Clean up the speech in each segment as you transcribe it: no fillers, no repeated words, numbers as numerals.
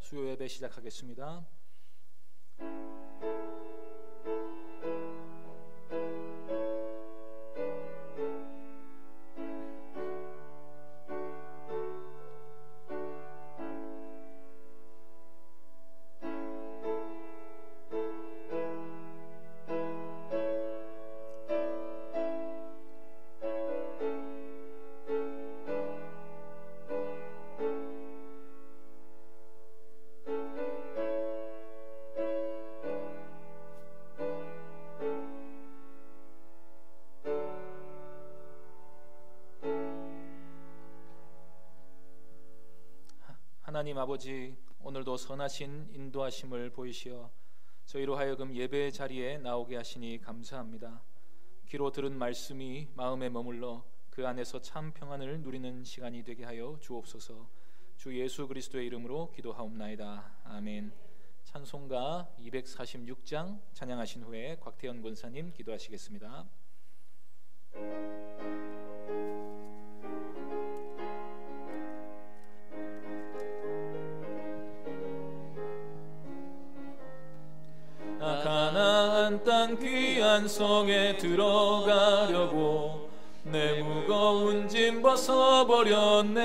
수요 예배 시작하겠습니다. 하나님 아버지, 오늘도 선하신 인도하심을 보이시어 저희로 하여금 예배 자리에 나오게 하시니 감사합니다. 귀로 들은 말씀이 마음에 머물러 그 안에서 참 평안을 누리는 시간이 되게 하여 주옵소서. 주 예수 그리스도의 이름으로 기도하옵나이다. 아멘. 찬송가 246장 찬양하신 후에 곽태현 권사님 기도하시겠습니다. 가나안 땅 귀한 성에 들어가려고 내 무거운 짐 벗어버렸네.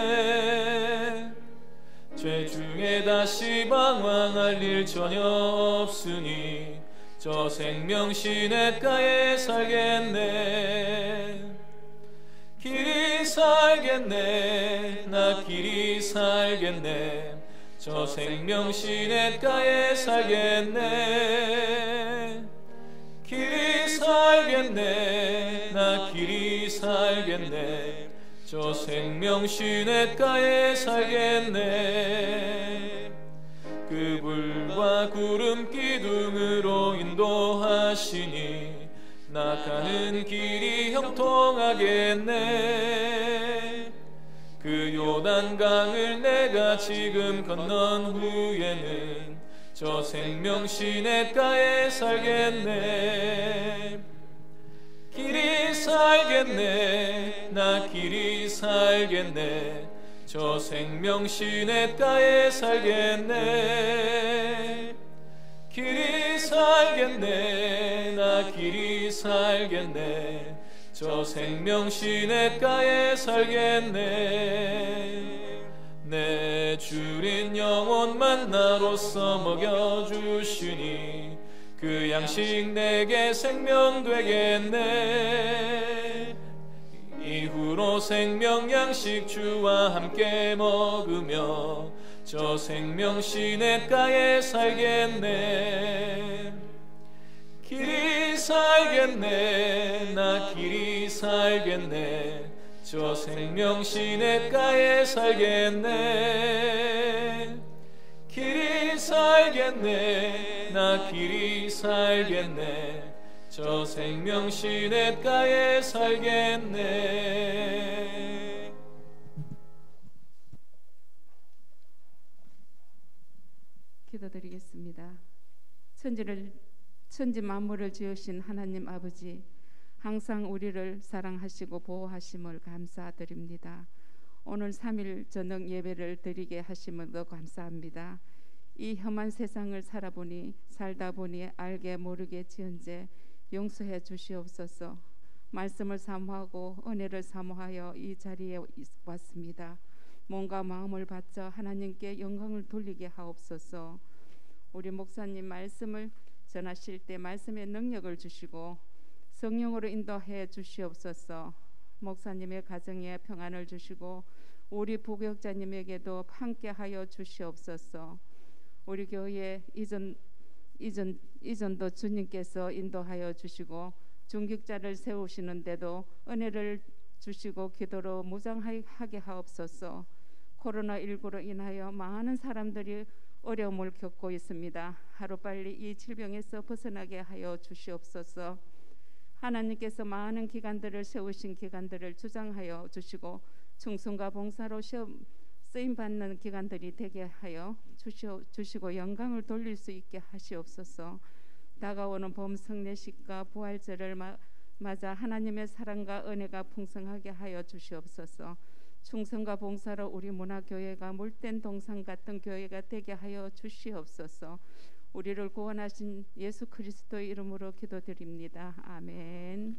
죄 중에 다시 방황할 일 전혀 없으니 저 생명 시냇가에 살겠네. 길이 살겠네, 나 길이 살겠네. 저 생명 시냇가에 살겠네. 길이 살겠네, 나 길이 살겠네. 저 생명 시냇가에 살겠네. 그 불과 구름 기둥으로 인도하시니 나 가는 길이 형통하겠네. 그 요단강을 내가 지금 건넌 후에는 저 생명 시냇가에 살겠네. 길이 살겠네, 나 길이 살겠네. 저 생명 시냇가에 살겠네. 길이 살겠네, 나 길이 살겠네. 저 생명 시냇가에 살겠네. 내 주린 영혼 만나로서 먹여주시니 그 양식 내게 생명 되겠네. 이후로 생명 양식 주와 함께 먹으며 저 생명 시냇가에 살겠네. 길이 살겠네, 나 길이 살겠네. 저 생명 시냇가에 살겠네. 길이 살겠네, 나 길이 살겠네. 저 생명 시냇가에 살겠네. 기도드리겠습니다. 천지 만물을 지으신 하나님 아버지, 항상 우리를 사랑하시고 보호하심을 감사드립니다. 오늘 3일 저녁 예배를 드리게 하심을 감사합니다. 이 험한 세상을 살다 보니 알게 모르게 지은죄 용서해 주시옵소서. 말씀을 사모하고 은혜를 사모하여 이 자리에 왔습니다. 몸과 마음을 바쳐 하나님께 영광을 돌리게 하옵소서. 우리 목사님 말씀을 전하실 때 말씀의 능력을 주시고 성령으로 인도해 주시옵소서. 목사님의 가정에 평안을 주시고 우리 부교육자님에게도 함께하여 주시옵소서. 우리 교회 이전도 주님께서 인도하여 주시고 중직자를 세우시는데도 은혜를 주시고 기도로 무장하게 하옵소서. 코로나19로 인하여 많은 사람들이 어려움을 겪고 있습니다. 하루빨리 이 질병에서 벗어나게 하여 주시옵소서. 하나님께서 많은 기관들을 세우신 기관들을 주장하여 주시고 충성과 봉사로 쓰임받는 기관들이 되게 하여 주시고 영광을 돌릴 수 있게 하시옵소서. 다가오는 봄 성례식과 부활절을 맞아 하나님의 사랑과 은혜가 풍성하게 하여 주시옵소서. 충성과 봉사로 우리 문화교회가 물된 동상 같은 교회가 되게 하여 주시옵소서. 우리를 구원하신 예수 그리스도의 이름으로 기도드립니다. 아멘.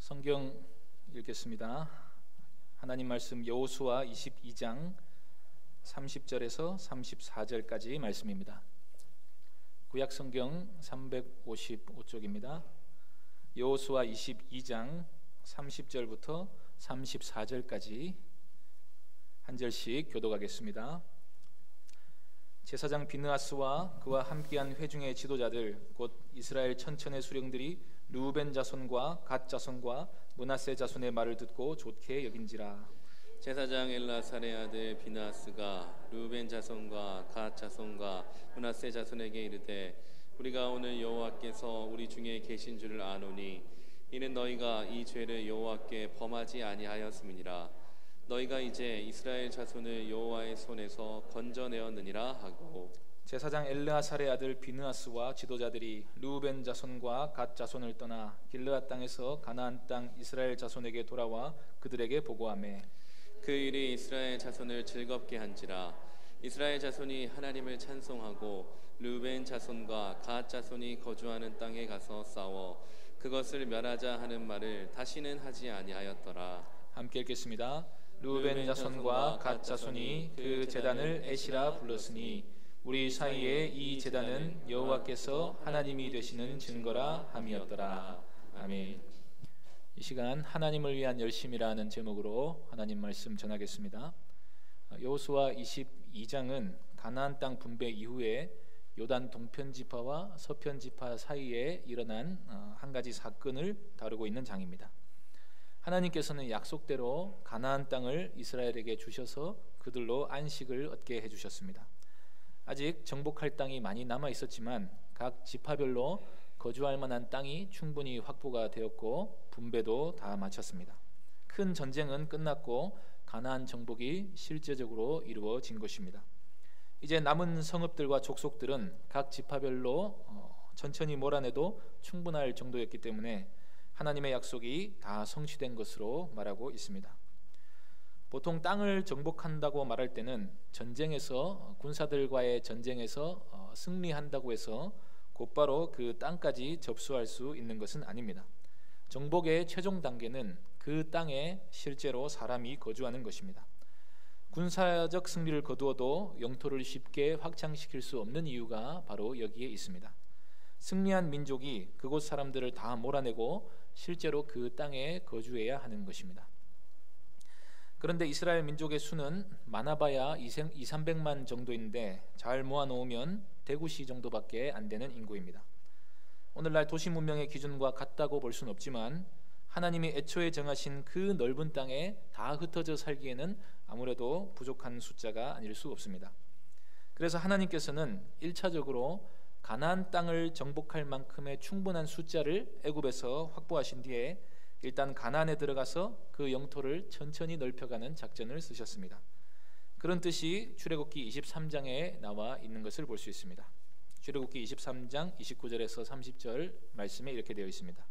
성경 읽겠습니다. 하나님 말씀 여호수아 22장 30절에서 34절까지 말씀입니다. 구약 성경 355쪽입니다. 여호수아 22장 30절부터 34절까지 한 절씩 교독하겠습니다. 제사장 비느하스와 그와 함께한 회중의 지도자들 곧 이스라엘 천천의 수령들이 르우벤 자손과 갓 자손과 므낫세 자손의 말을 듣고 좋게 여긴지라. 제사장 엘라살의 아들 비느하스가 르우벤 자손과 갓 자손과 므낫세 자손에게 이르되 우리가 오늘 여호와께서 우리 중에 계신 줄을 아노니 이는 너희가 이 죄를 여호와께 범하지 아니하였음이니라. 너희가 이제 이스라엘 자손을 여호와의 손에서 건져내었느니라 하고, 제사장 엘르아살의 아들 비느하스와 지도자들이 르우벤 자손과 갓 자손을 떠나 길르앗 땅에서 가나안 땅 이스라엘 자손에게 돌아와 그들에게 보고하매 그 일이 이스라엘 자손을 즐겁게 한지라. 이스라엘 자손이 하나님을 찬송하고 르우벤 자손과 갓 자손이 거주하는 땅에 가서 싸워 그것을 멸하자 하는 말을 다시는 하지 아니하였더라. 함께 읽겠습니다. 르우벤 자손과 갓 자손이 그 제단을 에시라 불렀으니 우리 사이에 이 제단은 여호와께서 하나님이 되시는 증거라 함이었더라. 아멘. 이 시간 하나님을 위한 열심이라는 제목으로 하나님 말씀 전하겠습니다. 여호수아 22장은 가나안 땅 분배 이후에 요단 동편 지파와 서편 지파 사이에 일어난 한 가지 사건을 다루고 있는 장입니다. 하나님께서는 약속대로 가나안 땅을 이스라엘에게 주셔서 그들로 안식을 얻게 해주셨습니다. 아직 정복할 땅이 많이 남아 있었지만 각 지파별로 거주할 만한 땅이 충분히 확보가 되었고 분배도 다 마쳤습니다. 큰 전쟁은 끝났고 가나안 정복이 실제적으로 이루어진 것입니다. 이제 남은 성읍들과 족속들은 각 지파별로 천천히 몰아내도 충분할 정도였기 때문에 하나님의 약속이 다 성취된 것으로 말하고 있습니다. 보통 땅을 정복한다고 말할 때는 전쟁에서 군사들과의 전쟁에서 승리한다고 해서 곧바로 그 땅까지 접수할 수 있는 것은 아닙니다. 정복의 최종 단계는 그 땅에 실제로 사람이 거주하는 것입니다. 군사적 승리를 거두어도 영토를 쉽게 확장시킬 수 없는 이유가 바로 여기에 있습니다. 승리한 민족이 그곳 사람들을 다 몰아내고 실제로 그 땅에 거주해야 하는 것입니다. 그런데 이스라엘 민족의 수는 많아봐야 200~300만 정도인데 잘 모아놓으면 대구시 정도밖에 안 되는 인구입니다. 오늘날 도시 문명의 기준과 같다고 볼 수는 없지만 하나님이 애초에 정하신 그 넓은 땅에 다 흩어져 살기에는 아무래도 부족한 숫자가 아닐 수 없습니다. 그래서 하나님께서는 1차적으로 가나안 땅을 정복할 만큼의 충분한 숫자를 애굽에서 확보하신 뒤에 일단 가나안에 들어가서 그 영토를 천천히 넓혀가는 작전을 쓰셨습니다. 그런 뜻이 출애굽기 23장에 나와 있는 것을 볼 수 있습니다. 출애굽기 23장 29절에서 30절 말씀에 이렇게 되어 있습니다.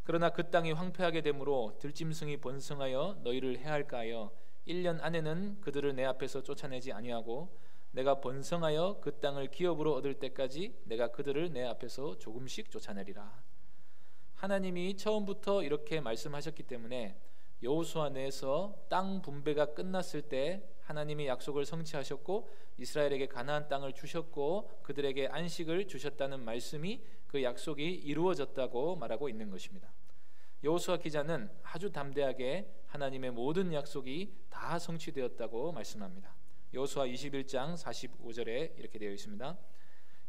그러나 그 땅이 황폐하게 되므로 들짐승이 번성하여 너희를 해할까 하여 1년 안에는 그들을 내 앞에서 쫓아내지 아니하고 내가 번성하여 그 땅을 기업으로 얻을 때까지 내가 그들을 내 앞에서 조금씩 쫓아내리라. 하나님이 처음부터 이렇게 말씀하셨기 때문에 여호수아 내에서 땅 분배가 끝났을 때 하나님이 약속을 성취하셨고 이스라엘에게 가나안 땅을 주셨고 그들에게 안식을 주셨다는 말씀이 그 약속이 이루어졌다고 말하고 있는 것입니다. 여호수아 기자는 아주 담대하게 하나님의 모든 약속이 다 성취되었다고 말씀합니다. 여호수아 21장 45절에 이렇게 되어 있습니다.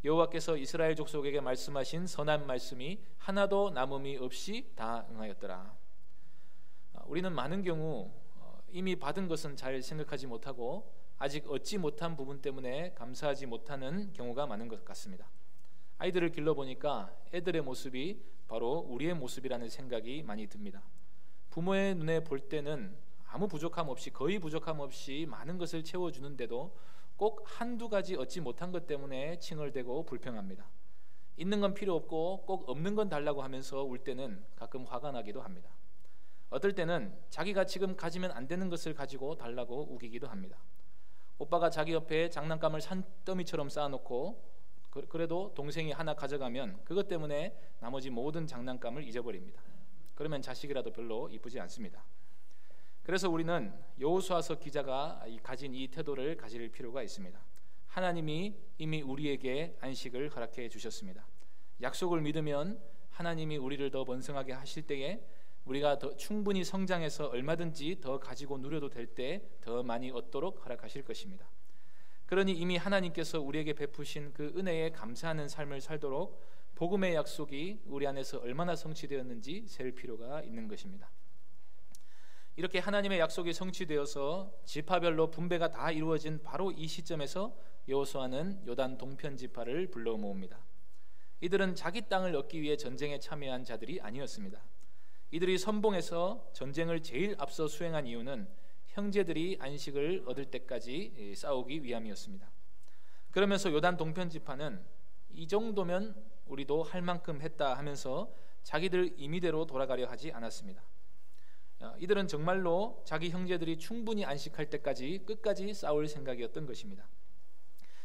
여호와께서 이스라엘 족속에게 말씀하신 선한 말씀이 하나도 남음이 없이 다 응하였더라. 우리는 많은 경우 이미 받은 것은 잘 생각하지 못하고 아직 얻지 못한 부분 때문에 감사하지 못하는 경우가 많은 것 같습니다. 아이들을 길러보니까 애들의 모습이 바로 우리의 모습이라는 생각이 많이 듭니다. 부모의 눈에 볼 때는 아무 부족함 없이, 거의 부족함 없이 많은 것을 채워주는데도 꼭 한두 가지 얻지 못한 것 때문에 칭얼대고 불평합니다. 있는 건 필요 없고 꼭 없는 건 달라고 하면서 울 때는 가끔 화가 나기도 합니다. 어떨 때는 자기가 지금 가지면 안 되는 것을 가지고 달라고 우기기도 합니다. 오빠가 자기 옆에 장난감을 산더미처럼 쌓아놓고 그래도 동생이 하나 가져가면 그것 때문에 나머지 모든 장난감을 잊어버립니다. 그러면 자식이라도 별로 이쁘지 않습니다. 그래서 우리는 여호수아서 기자가 가진 이 태도를 가질 필요가 있습니다. 하나님이 이미 우리에게 안식을 허락해 주셨습니다. 약속을 믿으면 하나님이 우리를 더 번성하게 하실 때에 우리가 더 충분히 성장해서 얼마든지 더 가지고 누려도 될 때 더 많이 얻도록 허락하실 것입니다. 그러니 이미 하나님께서 우리에게 베푸신 그 은혜에 감사하는 삶을 살도록 복음의 약속이 우리 안에서 얼마나 성취되었는지 셀 필요가 있는 것입니다. 이렇게 하나님의 약속이 성취되어서 지파별로 분배가 다 이루어진 바로 이 시점에서 여호수아는 요단 동편 지파를 불러 모읍니다. 이들은 자기 땅을 얻기 위해 전쟁에 참여한 자들이 아니었습니다. 이들이 선봉에서 전쟁을 제일 앞서 수행한 이유는 형제들이 안식을 얻을 때까지 싸우기 위함이었습니다. 그러면서 요단 동편 지파는 이 정도면 우리도 할 만큼 했다 하면서 자기들 임의대로 돌아가려 하지 않았습니다. 이들은 정말로 자기 형제들이 충분히 안식할 때까지 끝까지 싸울 생각이었던 것입니다.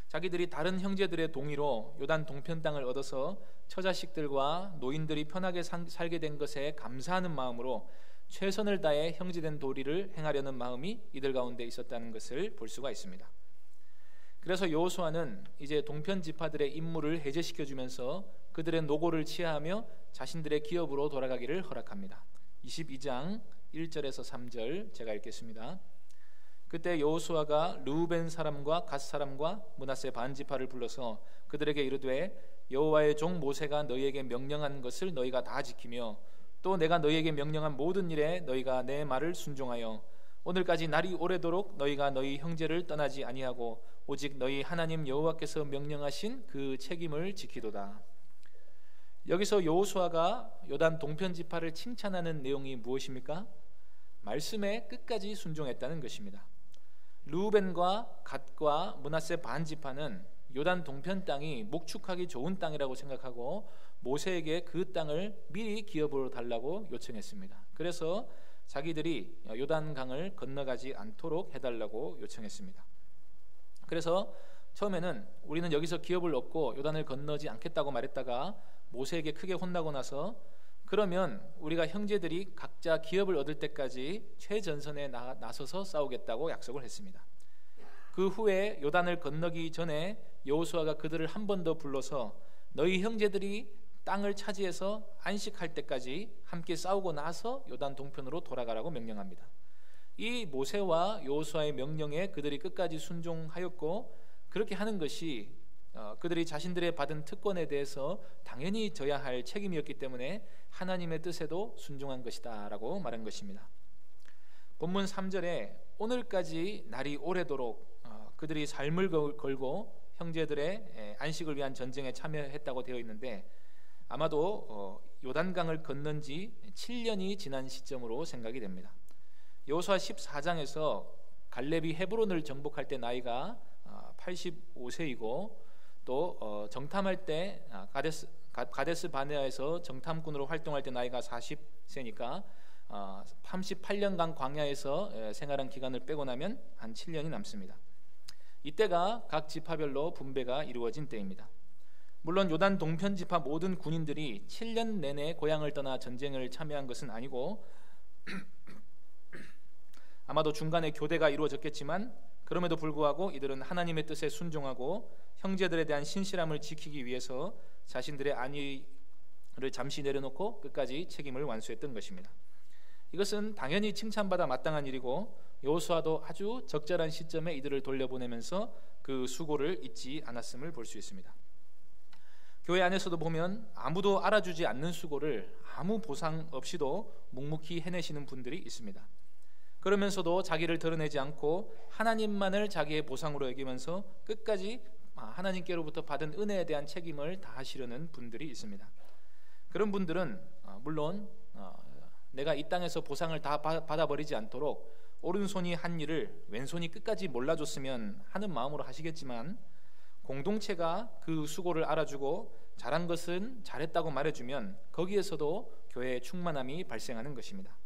자기들이 다른 형제들의 동의로 요단 동편 땅을 얻어서 처자식들과 노인들이 편하게 살게 된 것에 감사하는 마음으로 최선을 다해 형제된 도리를 행하려는 마음이 이들 가운데 있었다는 것을 볼 수가 있습니다. 그래서 여호수아는 이제 동편 지파들의 임무를 해제시켜주면서 그들의 노고를 치하하며 자신들의 기업으로 돌아가기를 허락합니다. 22장 1절에서 3절 제가 읽겠습니다. 그때 여호수아가 르우벤 사람과 갓 사람과 므낫세 반 지파를 불러서 그들에게 이르되 여호와의 종 모세가 너희에게 명령한 것을 너희가 다 지키며 또 내가 너희에게 명령한 모든 일에 너희가 내 말을 순종하여 오늘까지 날이 오래도록 너희가 너희 형제를 떠나지 아니하고 오직 너희 하나님 여호와께서 명령하신 그 책임을 지키도다. 여기서 여호수아가 요단 동편 지파를 칭찬하는 내용이 무엇입니까? 말씀에 끝까지 순종했다는 것입니다. 르우벤과 갓과 므낫세 반 지파는 요단 동편 땅이 목축하기 좋은 땅이라고 생각하고 모세에게 그 땅을 미리 기업으로 달라고 요청했습니다. 그래서 자기들이 요단강을 건너가지 않도록 해달라고 요청했습니다. 그래서 처음에는 우리는 여기서 기업을 얻고 요단을 건너지 않겠다고 말했다가 모세에게 크게 혼나고 나서 그러면 우리가 형제들이 각자 기업을 얻을 때까지 최전선에 나서서 싸우겠다고 약속을 했습니다. 그 후에 요단을 건너기 전에 여호수아가 그들을 한 번 더 불러서 너희 형제들이 땅을 차지해서 안식할 때까지 함께 싸우고 나서 요단 동편으로 돌아가라고 명령합니다. 이 모세와 여호수아의 명령에 그들이 끝까지 순종하였고 그렇게 하는 것이 그들이 자신들의 받은 특권에 대해서 당연히 져야 할 책임이었기 때문에 하나님의 뜻에도 순종한 것이다 라고 말한 것입니다. 본문 3절에 오늘까지 날이 오래도록 그들이 삶을 걸고 형제들의 안식을 위한 전쟁에 참여했다고 되어 있는데 아마도 요단강을 건넌 지 7년이 지난 시점으로 생각이 됩니다. 여호수아 14장에서 갈렙이 헤브론을 정복할 때 나이가 85세이고 또 정탐할 때 가데스 바네아에서 정탐꾼으로 활동할 때 나이가 40세니까 38년간 광야에서 생활한 기간을 빼고 나면 한 7년이 남습니다. 이때가 각 지파별로 분배가 이루어진 때입니다. 물론 요단 동편 지파 모든 군인들이 7년 내내 고향을 떠나 전쟁을 참여한 것은 아니고 아마도 중간에 교대가 이루어졌겠지만 그럼에도 불구하고 이들은 하나님의 뜻에 순종하고 형제들에 대한 신실함을 지키기 위해서 자신들의 안위를 잠시 내려놓고 끝까지 책임을 완수했던 것입니다. 이것은 당연히 칭찬받아 마땅한 일이고 여호수아도 아주 적절한 시점에 이들을 돌려보내면서 그 수고를 잊지 않았음을 볼 수 있습니다. 교회 안에서도 보면 아무도 알아주지 않는 수고를 아무 보상 없이도 묵묵히 해내시는 분들이 있습니다. 그러면서도 자기를 드러내지 않고 하나님만을 자기의 보상으로 여기면서 끝까지 하나님께로부터 받은 은혜에 대한 책임을 다하시려는 분들이 있습니다. 그런 분들은 물론 내가 이 땅에서 보상을 다 받아버리지 않도록 오른손이 한 일을 왼손이 끝까지 몰라줬으면 하는 마음으로 하시겠지만, 공동체가 그 수고를 알아주고 잘한 것은 잘했다고 말해주면 거기에서도 교회의 충만함이 발생하는 것입니다.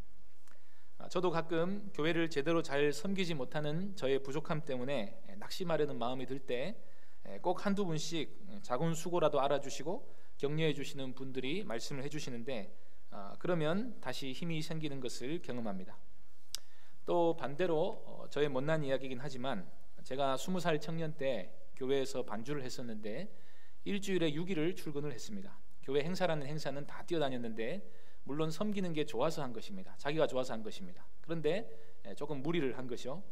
저도 가끔 교회를 제대로 잘 섬기지 못하는 저의 부족함 때문에 낙심하려는 마음이 들 때 꼭 한두 분씩 작은 수고라도 알아주시고 격려해 주시는 분들이 말씀을 해주시는데, 그러면 다시 힘이 생기는 것을 경험합니다. 또 반대로 저의 못난 이야기이긴 하지만, 제가 20살 청년 때 교회에서 반주를 했었는데 일주일에 6일을 출근을 했습니다. 교회 행사라는 행사는 다 뛰어다녔는데 물론 섬기는 게 좋아서 한 것입니다. 자기가 좋아서 한 것입니다. 그런데 조금 무리를 한 것이요.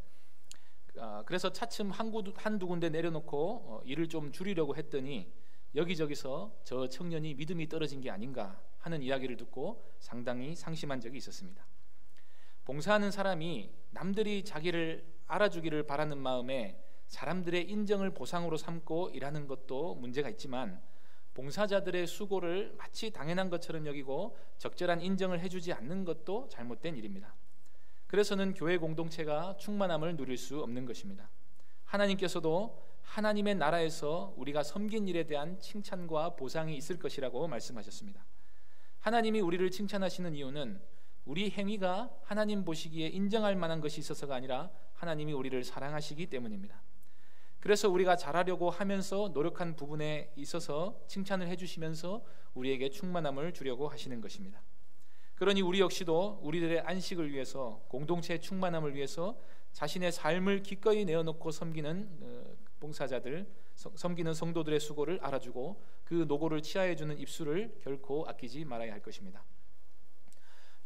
그래서 차츰 한두 군데 내려놓고 일을 좀 줄이려고 했더니 여기저기서 저 청년이 믿음이 떨어진 게 아닌가 하는 이야기를 듣고 상당히 상심한 적이 있었습니다. 봉사하는 사람이 남들이 자기를 알아주기를 바라는 마음에 사람들의 인정을 보상으로 삼고 일하는 것도 문제가 있지만, 봉사자들의 수고를 마치 당연한 것처럼 여기고 적절한 인정을 해주지 않는 것도 잘못된 일입니다. 그래서는 교회 공동체가 충만함을 누릴 수 없는 것입니다. 하나님께서도 하나님의 나라에서 우리가 섬긴 일에 대한 칭찬과 보상이 있을 것이라고 말씀하셨습니다. 하나님이 우리를 칭찬하시는 이유는 우리 행위가 하나님 보시기에 인정할 만한 것이 있어서가 아니라 하나님이 우리를 사랑하시기 때문입니다. 그래서 우리가 잘하려고 하면서 노력한 부분에 있어서 칭찬을 해주시면서 우리에게 충만함을 주려고 하시는 것입니다. 그러니 우리 역시도 우리들의 안식을 위해서, 공동체의 충만함을 위해서 자신의 삶을 기꺼이 내어놓고 섬기는 봉사자들, 섬기는 성도들의 수고를 알아주고 그 노고를 치하해주는 입술을 결코 아끼지 말아야 할 것입니다.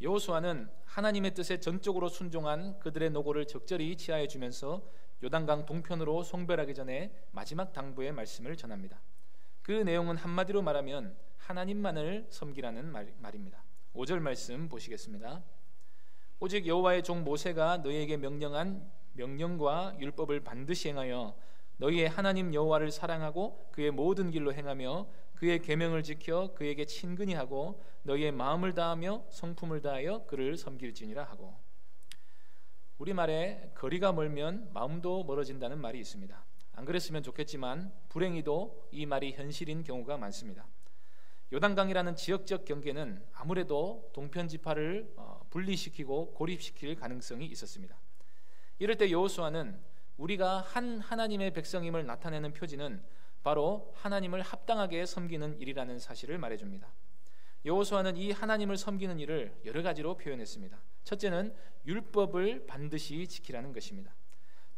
여호수아는 하나님의 뜻에 전적으로 순종한 그들의 노고를 적절히 치하해주면서 요단강 동편으로 송별하기 전에 마지막 당부의 말씀을 전합니다. 그 내용은 한마디로 말하면 하나님만을 섬기라는 말입니다. 5절 말씀 보시겠습니다. 오직 여호와의 종 모세가 너희에게 명령한 명령과 율법을 반드시 행하여 너희의 하나님 여호와를 사랑하고 그의 모든 길로 행하며 그의 계명을 지켜 그에게 친근히 하고 너희의 마음을 다하며 성품을 다하여 그를 섬길지니라 하고. 우리말에 거리가 멀면 마음도 멀어진다는 말이 있습니다. 안 그랬으면 좋겠지만 불행히도 이 말이 현실인 경우가 많습니다. 요단강이라는 지역적 경계는 아무래도 동편 지파를 분리시키고 고립시킬 가능성이 있었습니다. 이럴 때 여호수아는 우리가 한 하나님의 백성임을 나타내는 표지는 바로 하나님을 합당하게 섬기는 일이라는 사실을 말해줍니다. 여호수아는 이 하나님을 섬기는 일을 여러 가지로 표현했습니다. 첫째는 율법을 반드시 지키라는 것입니다.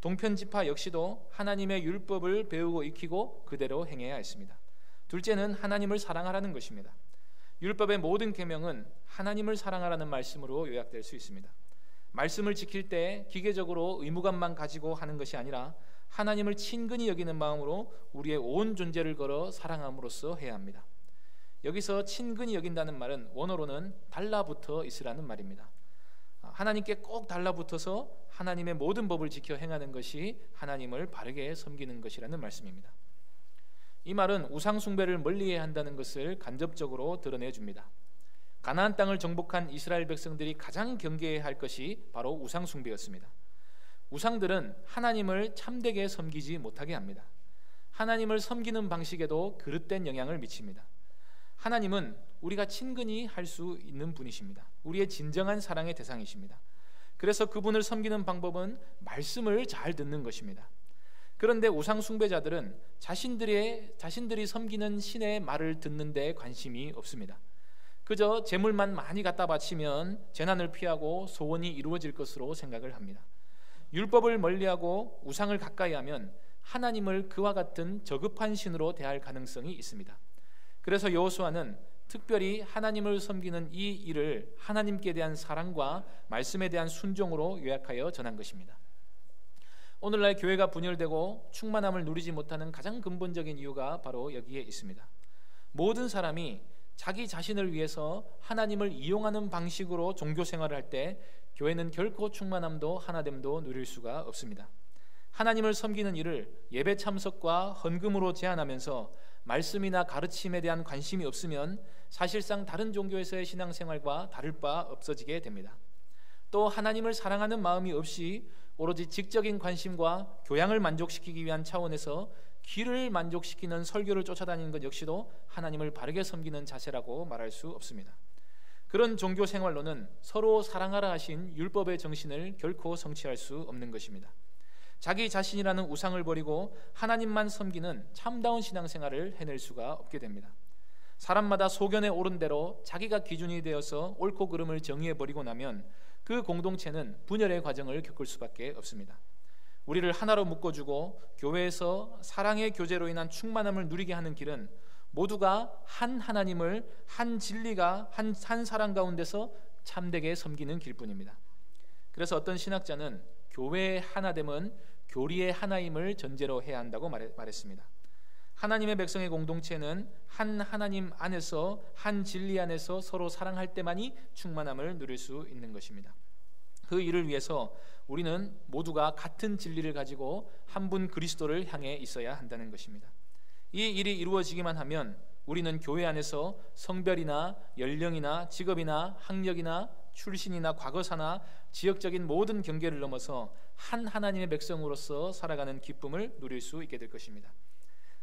동편 지파 역시도 하나님의 율법을 배우고 익히고 그대로 행해야 했습니다. 둘째는 하나님을 사랑하라는 것입니다. 율법의 모든 계명은 하나님을 사랑하라는 말씀으로 요약될 수 있습니다. 말씀을 지킬 때 기계적으로 의무감만 가지고 하는 것이 아니라 하나님을 친근히 여기는 마음으로 우리의 온 존재를 걸어 사랑함으로써 해야 합니다. 여기서 친근히 여긴다는 말은 원어로는 달라붙어 있으라는 말입니다. 하나님께 꼭 달라붙어서 하나님의 모든 법을 지켜 행하는 것이 하나님을 바르게 섬기는 것이라는 말씀입니다. 이 말은 우상 숭배를 멀리해야 한다는 것을 간접적으로 드러내줍니다. 가나안 땅을 정복한 이스라엘 백성들이 가장 경계해야 할 것이 바로 우상 숭배였습니다. 우상들은 하나님을 참되게 섬기지 못하게 합니다. 하나님을 섬기는 방식에도 그릇된 영향을 미칩니다. 하나님은 우리가 친근히 할 수 있는 분이십니다. 우리의 진정한 사랑의 대상이십니다. 그래서 그분을 섬기는 방법은 말씀을 잘 듣는 것입니다. 그런데 우상 숭배자들은 자신들이 섬기는 신의 말을 듣는 데 관심이 없습니다. 그저 재물만 많이 갖다 바치면 재난을 피하고 소원이 이루어질 것으로 생각을 합니다. 율법을 멀리하고 우상을 가까이 하면 하나님을 그와 같은 저급한 신으로 대할 가능성이 있습니다. 그래서 여호수아는 특별히 하나님을 섬기는 이 일을 하나님께 대한 사랑과 말씀에 대한 순종으로 요약하여 전한 것입니다. 오늘날 교회가 분열되고 충만함을 누리지 못하는 가장 근본적인 이유가 바로 여기에 있습니다. 모든 사람이 자기 자신을 위해서 하나님을 이용하는 방식으로 종교 생활을 할 때 교회는 결코 충만함도 하나됨도 누릴 수가 없습니다. 하나님을 섬기는 일을 예배 참석과 헌금으로 제한하면서 말씀이나 가르침에 대한 관심이 없으면 사실상 다른 종교에서의 신앙생활과 다를 바 없어지게 됩니다. 또 하나님을 사랑하는 마음이 없이 오로지 직적인 관심과 교양을 만족시키기 위한 차원에서 귀를 만족시키는 설교를 쫓아다니는 것 역시도 하나님을 바르게 섬기는 자세라고 말할 수 없습니다. 그런 종교 생활로는 서로 사랑하라 하신 율법의 정신을 결코 성취할 수 없는 것입니다. 자기 자신이라는 우상을 버리고 하나님만 섬기는 참다운 신앙생활을 해낼 수가 없게 됩니다. 사람마다 소견에 오른 대로 자기가 기준이 되어서 옳고 그름을 정의해버리고 나면 그 공동체는 분열의 과정을 겪을 수밖에 없습니다. 우리를 하나로 묶어주고 교회에서 사랑의 교제로 인한 충만함을 누리게 하는 길은 모두가 한 하나님을 한 진리가 한 사랑 가운데서 참되게 섬기는 길뿐입니다. 그래서 어떤 신학자는 교회의 하나됨은 교리의 하나임을 전제로 해야 한다고 말했습니다. 하나님의 백성의 공동체는 한 하나님 안에서 한 진리 안에서 서로 사랑할 때만이 충만함을 누릴 수 있는 것입니다. 그 일을 위해서 우리는 모두가 같은 진리를 가지고 한 분 그리스도를 향해 있어야 한다는 것입니다. 이 일이 이루어지기만 하면 우리는 교회 안에서 성별이나 연령이나 직업이나 학력이나 출신이나 과거사나 지역적인 모든 경계를 넘어서 한 하나님의 백성으로서 살아가는 기쁨을 누릴 수 있게 될 것입니다.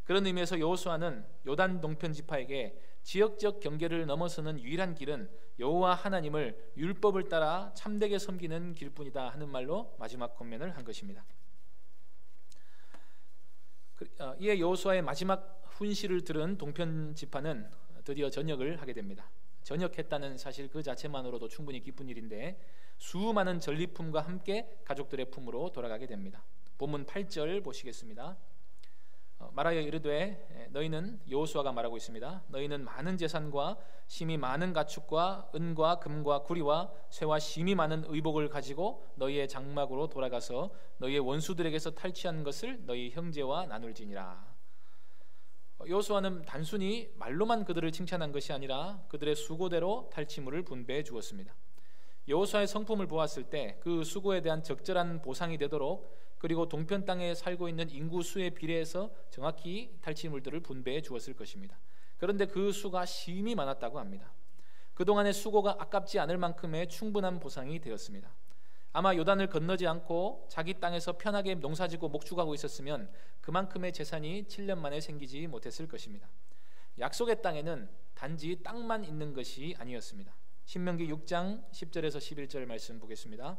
그런 의미에서 여호수아는 요단 동편 지파에게 지역적 경계를 넘어서는 유일한 길은 여호와 하나님을 율법을 따라 참되게 섬기는 길뿐이다 하는 말로 마지막 권면을 한 것입니다. 이에 여호수아의 마지막 훈시를 들은 동편 지파는 드디어 전역을 하게 됩니다. 전역했다는 사실 그 자체만으로도 충분히 기쁜 일인데 수많은 전리품과 함께 가족들의 품으로 돌아가게 됩니다. 본문 8절 보시겠습니다. 말하여 이르되 너희는 여호수아가 말하고 있습니다. 너희는 많은 재산과 심히 많은 가축과 은과 금과 구리와 쇠와 심히 많은 의복을 가지고 너희의 장막으로 돌아가서 너희의 원수들에게서 탈취한 것을 너희 형제와 나눌지니라. 여호수아는 단순히 말로만 그들을 칭찬한 것이 아니라 그들의 수고대로 탈취물을 분배해 주었습니다. 여호수아의 성품을 보았을 때 그 수고에 대한 적절한 보상이 되도록 그리고 동편 땅에 살고 있는 인구 수에 비례해서 정확히 탈취물들을 분배해 주었을 것입니다. 그런데 그 수가 심히 많았다고 합니다. 그동안의 수고가 아깝지 않을 만큼의 충분한 보상이 되었습니다. 아마 요단을 건너지 않고 자기 땅에서 편하게 농사짓고 목축하고 있었으면 그만큼의 재산이 7년 만에 생기지 못했을 것입니다. 약속의 땅에는 단지 땅만 있는 것이 아니었습니다. 신명기 6장 10절에서 11절 말씀 보겠습니다.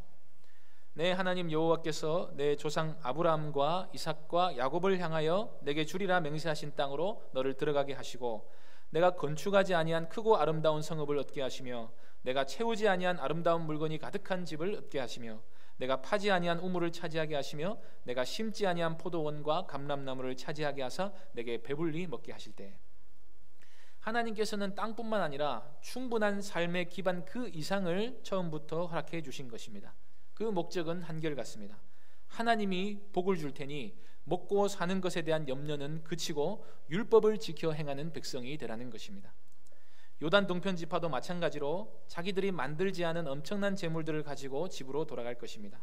내 하나님 여호와께서 내 조상 아브라함과 이삭과 야곱을 향하여 내게 주리라 맹세하신 땅으로 너를 들어가게 하시고 내가 건축하지 아니한 크고 아름다운 성읍을 얻게 하시며 내가 채우지 아니한 아름다운 물건이 가득한 집을 얻게 하시며 내가 파지 아니한 우물을 차지하게 하시며 내가 심지 아니한 포도원과 감람나무를 차지하게 하사 내게 배불리 먹게 하실 때 하나님께서는 땅뿐만 아니라 충분한 삶의 기반 그 이상을 처음부터 허락해 주신 것입니다. 그 목적은 한결같습니다. 하나님이 복을 줄 테니 먹고 사는 것에 대한 염려는 그치고 율법을 지켜 행하는 백성이 되라는 것입니다. 요단 동편 지파도 마찬가지로 자기들이 만들지 않은 엄청난 재물들을 가지고 집으로 돌아갈 것입니다.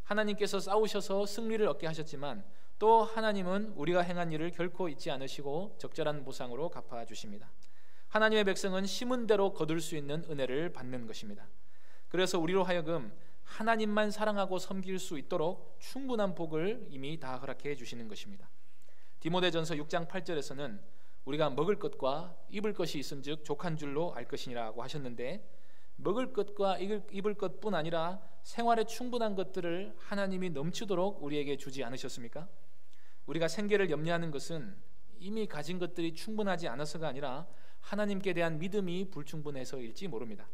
하나님께서 싸우셔서 승리를 얻게 하셨지만 또 하나님은 우리가 행한 일을 결코 잊지 않으시고 적절한 보상으로 갚아주십니다. 하나님의 백성은 심은 대로 거둘 수 있는 은혜를 받는 것입니다. 그래서 우리로 하여금 하나님만 사랑하고 섬길 수 있도록 충분한 복을 이미 다 허락해 주시는 것입니다. 디모데전서 6장 8절에서는 우리가 먹을 것과 입을 것이 있은즉 족한 줄로 알 것이니라고 하셨는데 먹을 것과 입을 것뿐 아니라 생활에 충분한 것들을 하나님이 넘치도록 우리에게 주지 않으셨습니까? 우리가 생계를 염려하는 것은 이미 가진 것들이 충분하지 않아서가 아니라 하나님께 대한 믿음이 불충분해서일지 모릅니다.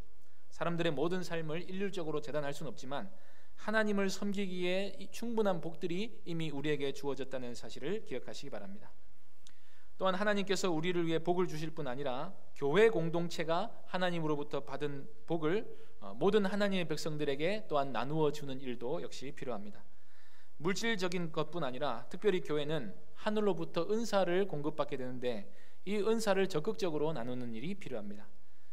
사람들의 모든 삶을 일률적으로 재단할 수는 없지만 하나님을 섬기기에 충분한 복들이 이미 우리에게 주어졌다는 사실을 기억하시기 바랍니다. 또한 하나님께서 우리를 위해 복을 주실 뿐 아니라 교회 공동체가 하나님으로부터 받은 복을 모든 하나님의 백성들에게 또한 나누어 주는 일도 역시 필요합니다. 물질적인 것뿐 아니라 특별히 교회는 하늘로부터 은사를 공급받게 되는데 이 은사를 적극적으로 나누는 일이 필요합니다.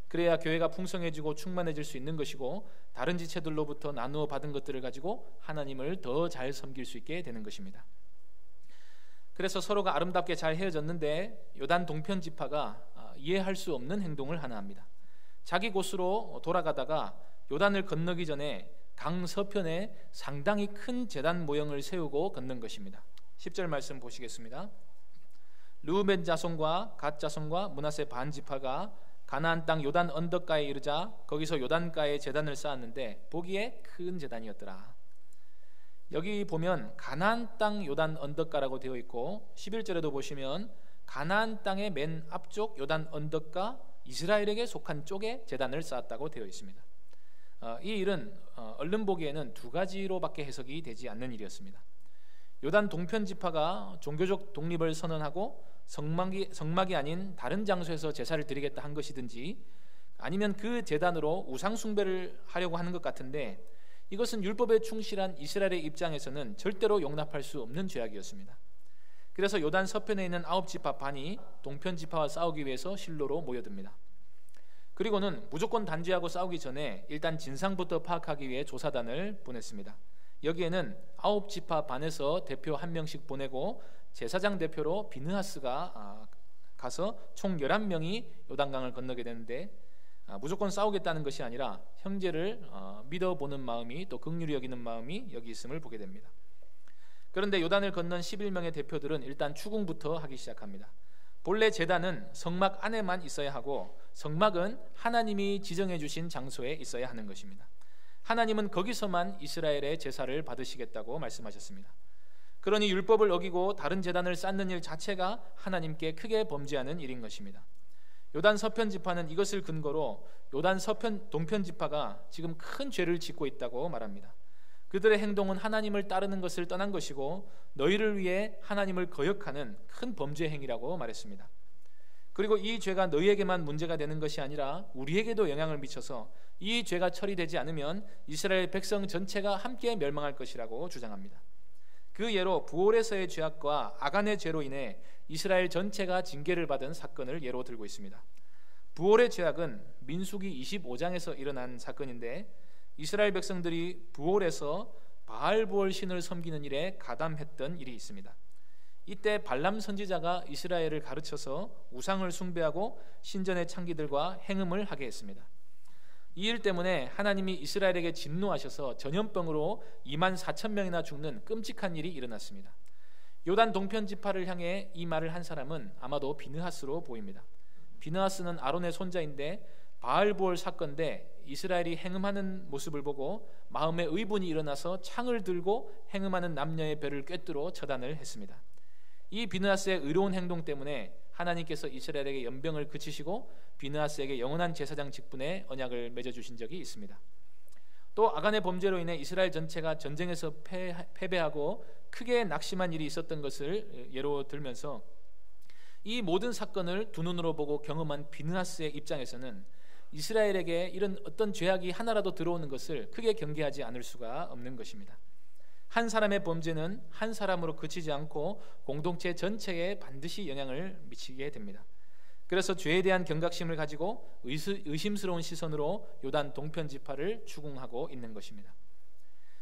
그래야 교회가 풍성해지고 충만해질 수 있는 것이고 다른 지체들로부터 나누어 받은 것들을 가지고 하나님을 더 잘 섬길 수 있게 되는 것입니다. 그래서 서로가 아름답게 잘 헤어졌는데 요단 동편 지파가 이해할 수 없는 행동을 하나 합니다. 자기 곳으로 돌아가다가 요단을 건너기 전에 강 서편에 상당히 큰 제단 모형을 세우고 건넌 것입니다. 10절 말씀 보시겠습니다. 르우벤 자손과 갓 자손과 므낫세 반 지파가 가나안 땅 요단 언덕가에 이르자 거기서 요단가에 제단을 쌓았는데 보기에 큰 제단이었더라. 여기 보면 가나안 땅 요단 언덕가라고 되어 있고 11절에도 보시면 가나안 땅의 맨 앞쪽 요단 언덕가 이스라엘에게 속한 쪽에 제단을 쌓았다고 되어 있습니다. 이 일은 얼른 보기에는 두 가지로밖에 해석이 되지 않는 일이었습니다. 요단 동편 지파가 종교적 독립을 선언하고 성막이 아닌 다른 장소에서 제사를 드리겠다 한 것이든지 아니면 그 제단으로 우상 숭배를 하려고 하는 것 같은데 이것은 율법에 충실한 이스라엘의 입장에서는 절대로 용납할 수 없는 죄악이었습니다. 그래서 요단 서편에 있는 9지파 반이 동편 지파와 싸우기 위해서 실로로 모여듭니다. 그리고는 무조건 단죄하고 싸우기 전에 일단 진상부터 파악하기 위해 조사단을 보냈습니다. 여기에는 9지파 반에서 대표 1명씩 보내고 제사장 대표로 비느하스가 가서 총 11명이 요단강을 건너게 되는데 무조건 싸우겠다는 것이 아니라 형제를 믿어보는 마음이 또 긍휼히 여기는 마음이 여기 있음을 보게 됩니다. 그런데 요단을 건넌 11명의 대표들은 일단 추궁부터 하기 시작합니다. 본래 제단은 성막 안에만 있어야 하고 성막은 하나님이 지정해 주신 장소에 있어야 하는 것입니다. 하나님은 거기서만 이스라엘의 제사를 받으시겠다고 말씀하셨습니다. 그러니 율법을 어기고 다른 제단을 쌓는 일 자체가 하나님께 크게 범죄하는 일인 것입니다. 요단 서편 지파는 이것을 근거로 요단 서편 동편 지파가 지금 큰 죄를 짓고 있다고 말합니다. 그들의 행동은 하나님을 따르는 것을 떠난 것이고 너희를 위해 하나님을 거역하는 큰 범죄 행위라고 말했습니다. 그리고 이 죄가 너희에게만 문제가 되는 것이 아니라 우리에게도 영향을 미쳐서 이 죄가 처리되지 않으면 이스라엘 백성 전체가 함께 멸망할 것이라고 주장합니다. 그 예로 부올에서의 죄악과 아간의 죄로 인해 이스라엘 전체가 징계를 받은 사건을 예로 들고 있습니다. 부올의 죄악은 민수기 25장에서 일어난 사건인데 이스라엘 백성들이 부올에서 바알부올 신을 섬기는 일에 가담했던 일이 있습니다. 이때 발람 선지자가 이스라엘을 가르쳐서 우상을 숭배하고 신전의 창기들과 행음을 하게 했습니다. 이 일 때문에 하나님이 이스라엘에게 진노하셔서 전염병으로 24,000명이나 죽는 끔찍한 일이 일어났습니다. 요단 동편 지파를 향해 이 말을 한 사람은 아마도 비느하스로 보입니다. 비느하스는 아론의 손자인데 바알부올 사건대 이스라엘이 행음하는 모습을 보고 마음에 의분이 일어나서 창을 들고 행음하는 남녀의 배를 꿰뚫어 처단을 했습니다. 이 비느하스의 의로운 행동 때문에 하나님께서 이스라엘에게 연병을 그치시고 비느하스에게 영원한 제사장 직분의 언약을 맺어주신 적이 있습니다. 또 아간의 범죄로 인해 이스라엘 전체가 전쟁에서 패배하고 크게 낙심한 일이 있었던 것을 예로 들면서 이 모든 사건을 두 눈으로 보고 경험한 비느하스의 입장에서는 이스라엘에게 이런 어떤 죄악이 하나라도 들어오는 것을 크게 경계하지 않을 수가 없는 것입니다. 한 사람의 범죄는 한 사람으로 그치지 않고 공동체 전체에 반드시 영향을 미치게 됩니다. 그래서 죄에 대한 경각심을 가지고 의심스러운 시선으로 요단 동편 지파를 추궁하고 있는 것입니다.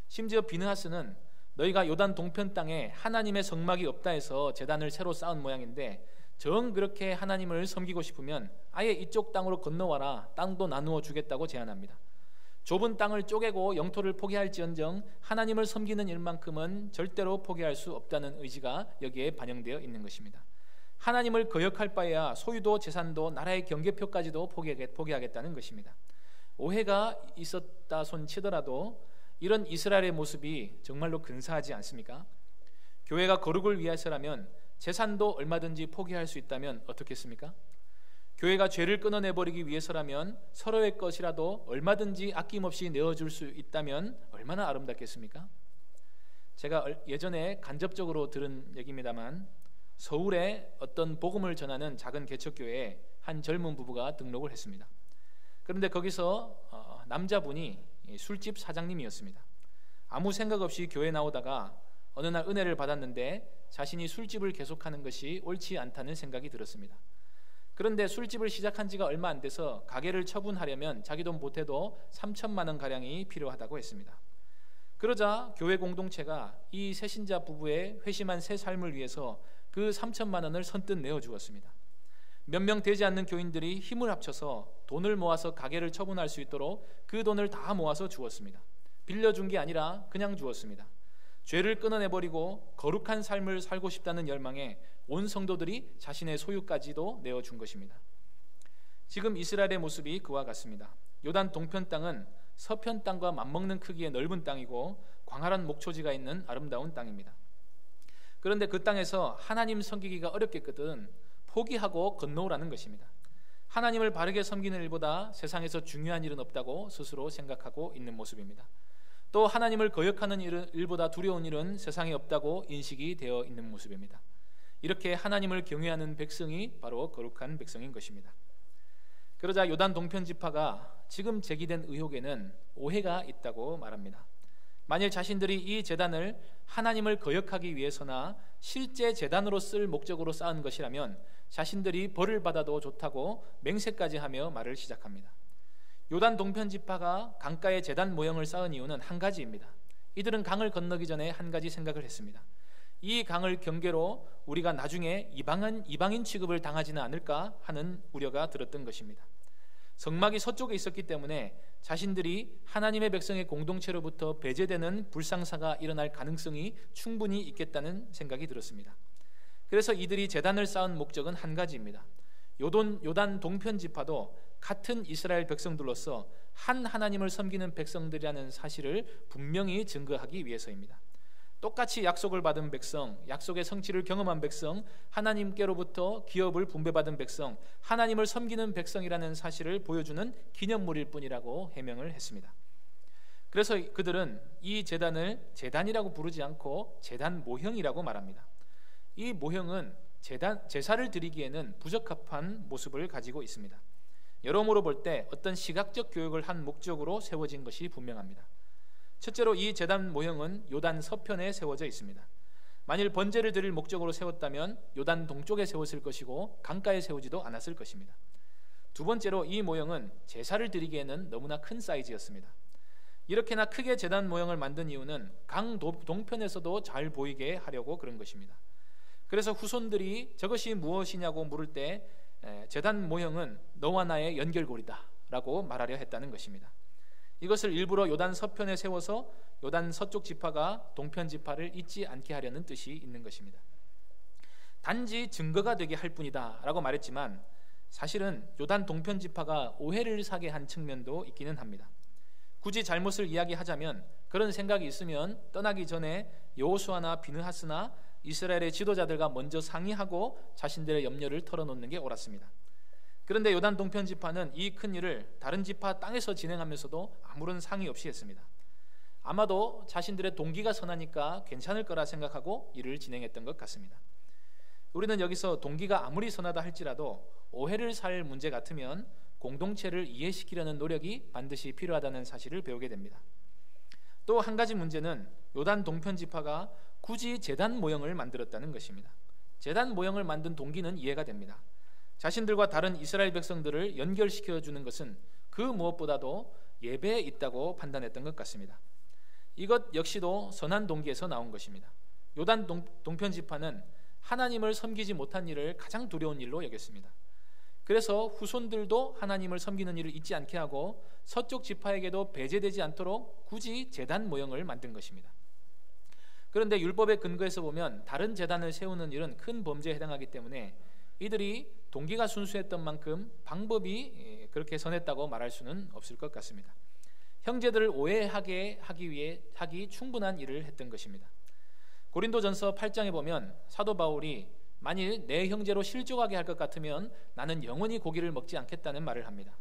심지어 비느하스는 너희가 요단 동편 땅에 하나님의 성막이 없다 해서 제단을 새로 쌓은 모양인데 정 그렇게 하나님을 섬기고 싶으면 아예 이쪽 땅으로 건너와라, 땅도 나누어 주겠다고 제안합니다. 좁은 땅을 쪼개고 영토를 포기할지언정 하나님을 섬기는 일만큼은 절대로 포기할 수 없다는 의지가 여기에 반영되어 있는 것입니다. 하나님을 거역할 바에야 소유도 재산도 나라의 경계표까지도 포기하겠다는 것입니다. 오해가 있었다 손치더라도 이런 이스라엘의 모습이 정말로 근사하지 않습니까? 교회가 거룩을 위해서라면 재산도 얼마든지 포기할 수 있다면 어떻겠습니까? 교회가 죄를 끊어내버리기 위해서라면 서로의 것이라도 얼마든지 아낌없이 내어줄 수 있다면 얼마나 아름답겠습니까? 제가 예전에 간접적으로 들은 얘기입니다만 서울에 어떤 복음을 전하는 작은 개척교회에 한 젊은 부부가 등록을 했습니다. 그런데 거기서 남자분이 술집 사장님이었습니다. 아무 생각 없이 교회 나오다가 어느 날 은혜를 받았는데 자신이 술집을 계속하는 것이 옳지 않다는 생각이 들었습니다. 그런데 술집을 시작한 지가 얼마 안 돼서 가게를 처분하려면 자기 돈 보태도 3천만 원 가량이 필요하다고 했습니다. 그러자 교회 공동체가 이 새신자 부부의 회심한 새 삶을 위해서 그 3천만 원을 선뜻 내어주었습니다. 몇 명 되지 않는 교인들이 힘을 합쳐서 돈을 모아서 가게를 처분할 수 있도록 그 돈을 다 모아서 주었습니다. 빌려준 게 아니라 그냥 주었습니다. 죄를 끊어내버리고 거룩한 삶을 살고 싶다는 열망에 온 성도들이 자신의 소유까지도 내어준 것입니다. 지금 이스라엘의 모습이 그와 같습니다. 요단 동편 땅은 서편 땅과 맞먹는 크기의 넓은 땅이고 광활한 목초지가 있는 아름다운 땅입니다. 그런데 그 땅에서 하나님 섬기기가 어렵겠거든 포기하고 건너오라는 것입니다. 하나님을 바르게 섬기는 일보다 세상에서 중요한 일은 없다고 스스로 생각하고 있는 모습입니다. 또 하나님을 거역하는 일보다 두려운 일은 세상에 없다고 인식이 되어 있는 모습입니다. 이렇게 하나님을 경외하는 백성이 바로 거룩한 백성인 것입니다. 그러자 요단 동편 지파가 지금 제기된 의혹에는 오해가 있다고 말합니다. 만일 자신들이 이 제단을 하나님을 거역하기 위해서나 실제 제단으로 쓸 목적으로 쌓은 것이라면 자신들이 벌을 받아도 좋다고 맹세까지 하며 말을 시작합니다. 요단 동편 지파가 강가에 제단 모형을 쌓은 이유는 한 가지입니다. 이들은 강을 건너기 전에 한 가지 생각을 했습니다. 이 강을 경계로 우리가 나중에 이방인 취급을 당하지는 않을까 하는 우려가 들었던 것입니다. 성막이 서쪽에 있었기 때문에 자신들이 하나님의 백성의 공동체로부터 배제되는 불상사가 일어날 가능성이 충분히 있겠다는 생각이 들었습니다. 그래서 이들이 제단을 쌓은 목적은 한 가지입니다. 요단 동편 지파도 같은 이스라엘 백성들로서 한 하나님을 섬기는 백성들이라는 사실을 분명히 증거하기 위해서입니다. 똑같이 약속을 받은 백성, 약속의 성취를 경험한 백성, 하나님께로부터 기업을 분배받은 백성, 하나님을 섬기는 백성이라는 사실을 보여주는 기념물일 뿐이라고 해명을 했습니다. 그래서 그들은 이 제단을 제단이라고 부르지 않고 제단 모형이라고 말합니다. 이 모형은 제사를 드리기에는 부적합한 모습을 가지고 있습니다. 여러모로 볼 때 어떤 시각적 교육을 한 목적으로 세워진 것이 분명합니다. 첫째로 이 제단 모형은 요단 서편에 세워져 있습니다. 만일 번제를 드릴 목적으로 세웠다면 요단 동쪽에 세웠을 것이고 강가에 세우지도 않았을 것입니다. 두 번째로 이 모형은 제사를 드리기에는 너무나 큰 사이즈였습니다. 이렇게나 크게 제단 모형을 만든 이유는 강 동편에서도 잘 보이게 하려고 그런 것입니다. 그래서 후손들이 저것이 무엇이냐고 물을 때 제단 모형은 너와 나의 연결고리다 라고 말하려 했다는 것입니다. 이것을 일부러 요단 서편에 세워서 요단 서쪽 지파가 동편 지파를 잊지 않게 하려는 뜻이 있는 것입니다. 단지 증거가 되게 할 뿐이다 라고 말했지만 사실은 요단 동편 지파가 오해를 사게 한 측면도 있기는 합니다. 굳이 잘못을 이야기하자면 그런 생각이 있으면 떠나기 전에 여호수아나 비느하스나 이스라엘의 지도자들과 먼저 상의하고 자신들의 염려를 털어놓는 게 옳았습니다. 그런데 요단 동편 지파는 이 큰 일을 다른 지파 땅에서 진행하면서도 아무런 상의 없이 했습니다. 아마도 자신들의 동기가 선하니까 괜찮을 거라 생각하고 일을 진행했던 것 같습니다. 우리는 여기서 동기가 아무리 선하다 할지라도 오해를 살 문제 같으면 공동체를 이해시키려는 노력이 반드시 필요하다는 사실을 배우게 됩니다. 또 한 가지 문제는 요단 동편 지파가 굳이 제단 모형을 만들었다는 것입니다. 제단 모형을 만든 동기는 이해가 됩니다. 자신들과 다른 이스라엘 백성들을 연결시켜주는 것은 그 무엇보다도 예배에 있다고 판단했던 것 같습니다. 이것 역시도 선한 동기에서 나온 것입니다. 요단 동편 지파는 하나님을 섬기지 못한 일을 가장 두려운 일로 여겼습니다. 그래서 후손들도 하나님을 섬기는 일을 잊지 않게 하고 서쪽 지파에게도 배제되지 않도록 굳이 제단 모형을 만든 것입니다. 그런데 율법의 근거에서 보면 다른 제단을 세우는 일은 큰 범죄에 해당하기 때문에 이들이 동기가 순수했던 만큼 방법이 그렇게 선했다고 말할 수는 없을 것 같습니다. 형제들을 오해하게 하기 충분한 일을 했던 것입니다. 고린도전서 8장에 보면 사도 바울이 만일 내 형제로 실족하게 할 것 같으면 나는 영원히 고기를 먹지 않겠다는 말을 합니다.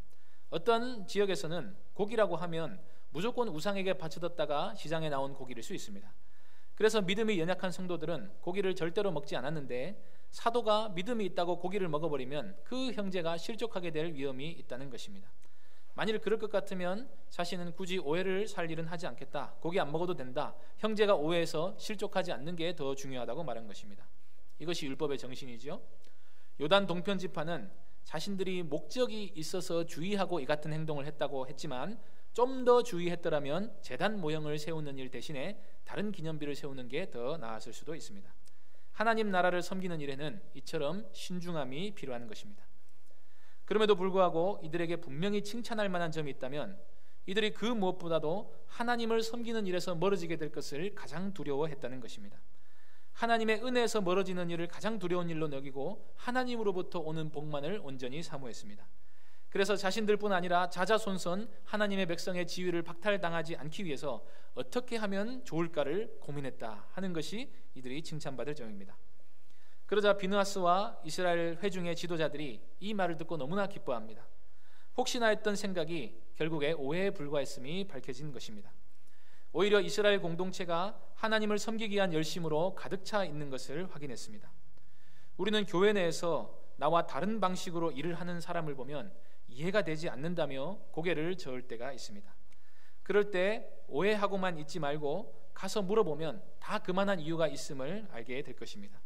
어떤 지역에서는 고기라고 하면 무조건 우상에게 바쳐졌다가 시장에 나온 고기일 수 있습니다. 그래서 믿음이 연약한 성도들은 고기를 절대로 먹지 않았는데 사도가 믿음이 있다고 고기를 먹어버리면 그 형제가 실족하게 될 위험이 있다는 것입니다. 만일 그럴 것 같으면 자신은 굳이 오해를 살 일은 하지 않겠다. 고기 안 먹어도 된다. 형제가 오해해서 실족하지 않는 게 더 중요하다고 말한 것입니다. 이것이 율법의 정신이죠. 요단 동편 지파는 자신들이 목적이 있어서 주의하고 이 같은 행동을 했다고 했지만 좀 더 주의했더라면 제단 모형을 세우는 일 대신에 다른 기념비를 세우는 게 더 나았을 수도 있습니다. 하나님 나라를 섬기는 일에는 이처럼 신중함이 필요한 것입니다. 그럼에도 불구하고 이들에게 분명히 칭찬할 만한 점이 있다면 이들이 그 무엇보다도 하나님을 섬기는 일에서 멀어지게 될 것을 가장 두려워했다는 것입니다. 하나님의 은혜에서 멀어지는 일을 가장 두려운 일로 여기고 하나님으로부터 오는 복만을 온전히 사모했습니다. 그래서 자신들뿐 아니라 자자손손 하나님의 백성의 지위를 박탈당하지 않기 위해서 어떻게 하면 좋을까를 고민했다 하는 것이 이들이 칭찬받을 점입니다. 그러자 비느하스와 이스라엘 회중의 지도자들이 이 말을 듣고 너무나 기뻐합니다. 혹시나 했던 생각이 결국에 오해에 불과했음이 밝혀진 것입니다. 오히려 이스라엘 공동체가 하나님을 섬기기 위한 열심으로 가득 차 있는 것을 확인했습니다. 우리는 교회 내에서 나와 다른 방식으로 일을 하는 사람을 보면 이해가 되지 않는다며 고개를 저을 때가 있습니다. 그럴 때 오해하고만 있지 말고 가서 물어보면 다 그만한 이유가 있음을 알게 될 것입니다.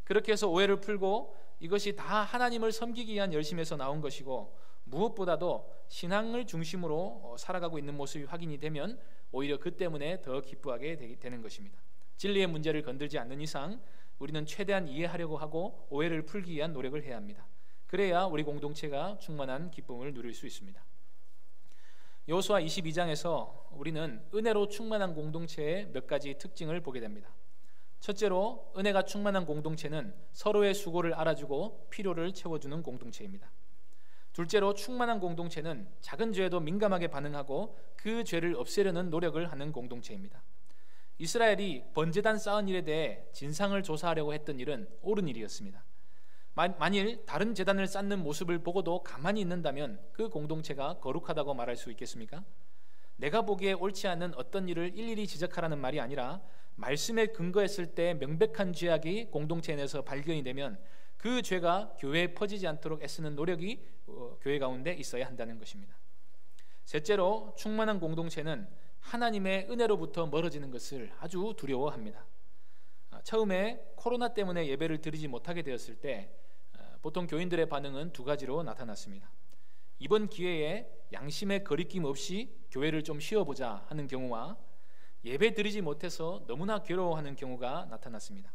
그렇게 해서 오해를 풀고 이것이 다 하나님을 섬기기 위한 열심에서 나온 것이고 무엇보다도 신앙을 중심으로 살아가고 있는 모습이 확인이 되면 오히려 그 때문에 더 기뻐하게 되는 것입니다. 진리의 문제를 건들지 않는 이상 우리는 최대한 이해하려고 하고 오해를 풀기 위한 노력을 해야 합니다. 그래야 우리 공동체가 충만한 기쁨을 누릴 수 있습니다. 여호수아 22장에서 우리는 은혜로 충만한 공동체의 몇 가지 특징을 보게 됩니다. 첫째로 은혜가 충만한 공동체는 서로의 수고를 알아주고 필요를 채워주는 공동체입니다. 둘째로 충만한 공동체는 작은 죄에도 민감하게 반응하고 그 죄를 없애려는 노력을 하는 공동체입니다. 이스라엘이 번제단 쌓은 일에 대해 진상을 조사하려고 했던 일은 옳은 일이었습니다. 만일 다른 제단을 쌓는 모습을 보고도 가만히 있는다면 그 공동체가 거룩하다고 말할 수 있겠습니까? 내가 보기에 옳지 않은 어떤 일을 일일이 지적하라는 말이 아니라 말씀에 근거했을 때 명백한 죄악이 공동체 내에서 발견이 되면 그 죄가 교회에 퍼지지 않도록 애쓰는 노력이 교회 가운데 있어야 한다는 것입니다. 셋째로 충만한 공동체는 하나님의 은혜로부터 멀어지는 것을 아주 두려워합니다. 처음에 코로나 때문에 예배를 드리지 못하게 되었을 때 보통 교인들의 반응은 두 가지로 나타났습니다. 이번 기회에 양심의 거리낌 없이 교회를 좀 쉬어보자 하는 경우와 예배 드리지 못해서 너무나 괴로워하는 경우가 나타났습니다.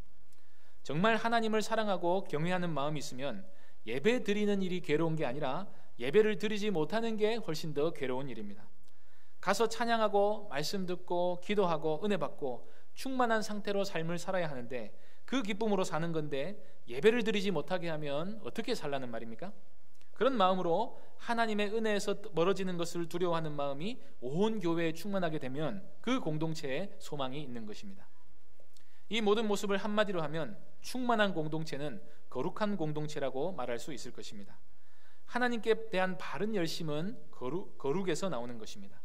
정말 하나님을 사랑하고 경외하는 마음이 있으면 예배 드리는 일이 괴로운 게 아니라 예배를 드리지 못하는 게 훨씬 더 괴로운 일입니다. 가서 찬양하고 말씀 듣고 기도하고 은혜 받고 충만한 상태로 삶을 살아야 하는데 그 기쁨으로 사는 건데 예배를 드리지 못하게 하면 어떻게 살라는 말입니까? 그런 마음으로 하나님의 은혜에서 멀어지는 것을 두려워하는 마음이 온 교회에 충만하게 되면 그 공동체에 소망이 있는 것입니다. 이 모든 모습을 한마디로 하면 충만한 공동체는 거룩한 공동체라고 말할 수 있을 것입니다. 하나님께 대한 바른 열심은 거룩에서 나오는 것입니다.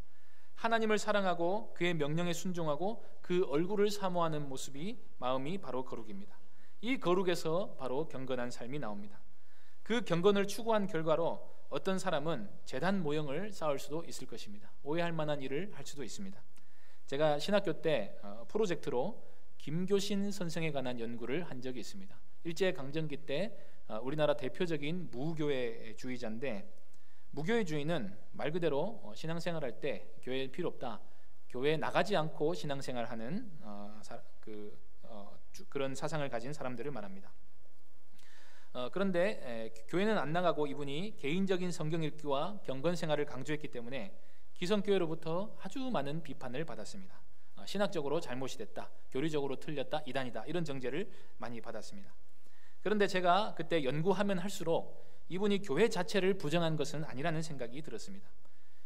하나님을 사랑하고 그의 명령에 순종하고 그 얼굴을 사모하는 마음이 바로 거룩입니다. 이 거룩에서 바로 경건한 삶이 나옵니다. 그 경건을 추구한 결과로 어떤 사람은 제단 모형을 쌓을 수도 있을 것입니다. 오해할 만한 일을 할 수도 있습니다. 제가 신학교 때 프로젝트로 김교신 선생에 관한 연구를 한 적이 있습니다. 일제강점기 때 우리나라 대표적인 무교회주의자인데 무교회주의는 말 그대로 신앙생활할 때 교회에 필요 없다. 교회에 나가지 않고 신앙생활하는 그런 사상을 가진 사람들을 말합니다. 그런데 교회는 안 나가고 이분이 개인적인 성경 읽기와 경건 생활을 강조했기 때문에 기성교회로부터 아주 많은 비판을 받았습니다. 신학적으로 잘못이 됐다, 교리적으로 틀렸다, 이단이다 이런 정죄를 많이 받았습니다. 그런데 제가 그때 연구하면 할수록 이분이 교회 자체를 부정한 것은 아니라는 생각이 들었습니다.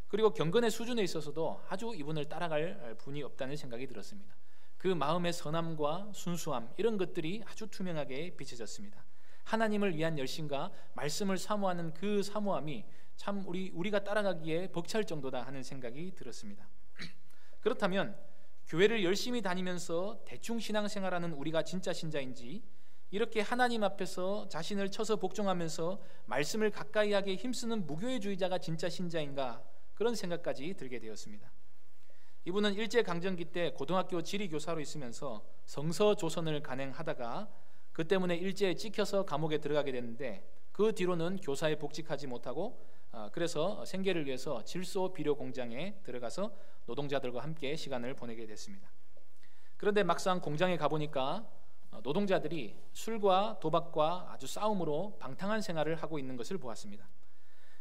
그리고 경건의 수준에 있어서도 아주 이분을 따라갈 분이 없다는 생각이 들었습니다. 그 마음의 선함과 순수함 이런 것들이 아주 투명하게 비춰졌습니다. 하나님을 위한 열심과 말씀을 사모하는 그 사모함이 참 우리가 따라가기에 벅찰 정도다 하는 생각이 들었습니다. 그렇다면 교회를 열심히 다니면서 대충 신앙생활하는 우리가 진짜 신자인지 이렇게 하나님 앞에서 자신을 쳐서 복종하면서 말씀을 가까이 하기에 힘쓰는 무교회주의자가 진짜 신자인가, 그런 생각까지 들게 되었습니다. 이분은 일제강점기 때 고등학교 지리교사로 있으면서 성서조선을 간행하다가 그 때문에 일제에 찍혀서 감옥에 들어가게 됐는데, 그 뒤로는 교사에 복직하지 못하고 그래서 생계를 위해서 질소 비료 공장에 들어가서 노동자들과 함께 시간을 보내게 됐습니다. 그런데 막상 공장에 가보니까 노동자들이 술과 도박과 아주 싸움으로 방탕한 생활을 하고 있는 것을 보았습니다.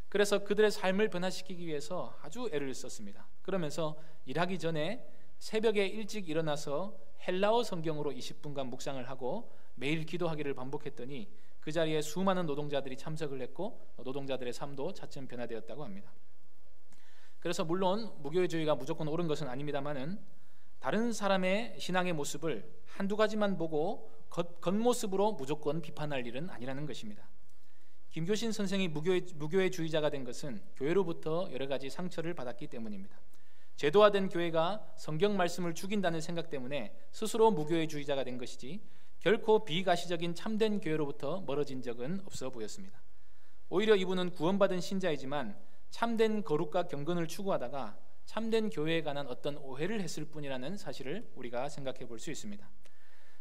그래서 그들의 삶을 변화시키기 위해서 아주 애를 썼습니다. 그러면서 일하기 전에 새벽에 일찍 일어나서 헬라어 성경으로 20분간 묵상을 하고 매일 기도하기를 반복했더니 그 자리에 수많은 노동자들이 참석을 했고 노동자들의 삶도 차츰 변화되었다고 합니다. 그래서 물론 무교회주의가 무조건 옳은 것은 아닙니다만은 다른 사람의 신앙의 모습을 한두 가지만 보고 겉모습으로 무조건 비판할 일은 아니라는 것입니다. 김교신 선생이 무교회주의자가 된 것은 교회로부터 여러 가지 상처를 받았기 때문입니다. 제도화된 교회가 성경 말씀을 죽인다는 생각 때문에 스스로 무교회주의자가 된 것이지 결코 비가시적인 참된 교회로부터 멀어진 적은 없어 보였습니다. 오히려 이분은 구원받은 신자이지만 참된 거룩과 경건을 추구하다가 참된 교회에 관한 어떤 오해를 했을 뿐이라는 사실을 우리가 생각해 볼 수 있습니다.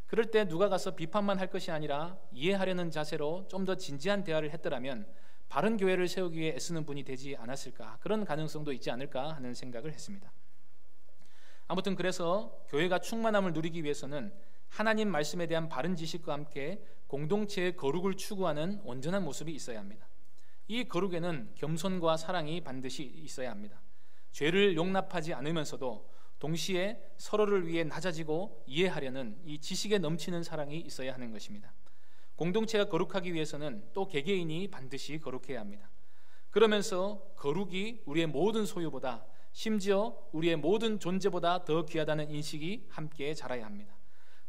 그럴 때 누가 가서 비판만 할 것이 아니라 이해하려는 자세로 좀 더 진지한 대화를 했더라면 바른 교회를 세우기 위해 애쓰는 분이 되지 않았을까, 그런 가능성도 있지 않을까 하는 생각을 했습니다. 아무튼 그래서 교회가 충만함을 누리기 위해서는 하나님 말씀에 대한 바른 지식과 함께 공동체의 거룩을 추구하는 온전한 모습이 있어야 합니다. 이 거룩에는 겸손과 사랑이 반드시 있어야 합니다. 죄를 용납하지 않으면서도 동시에 서로를 위해 낮아지고 이해하려는 이 지식에 넘치는 사랑이 있어야 하는 것입니다. 공동체가 거룩하기 위해서는 또 개개인이 반드시 거룩해야 합니다. 그러면서 거룩이 우리의 모든 소유보다, 심지어 우리의 모든 존재보다 더 귀하다는 인식이 함께 자라야 합니다.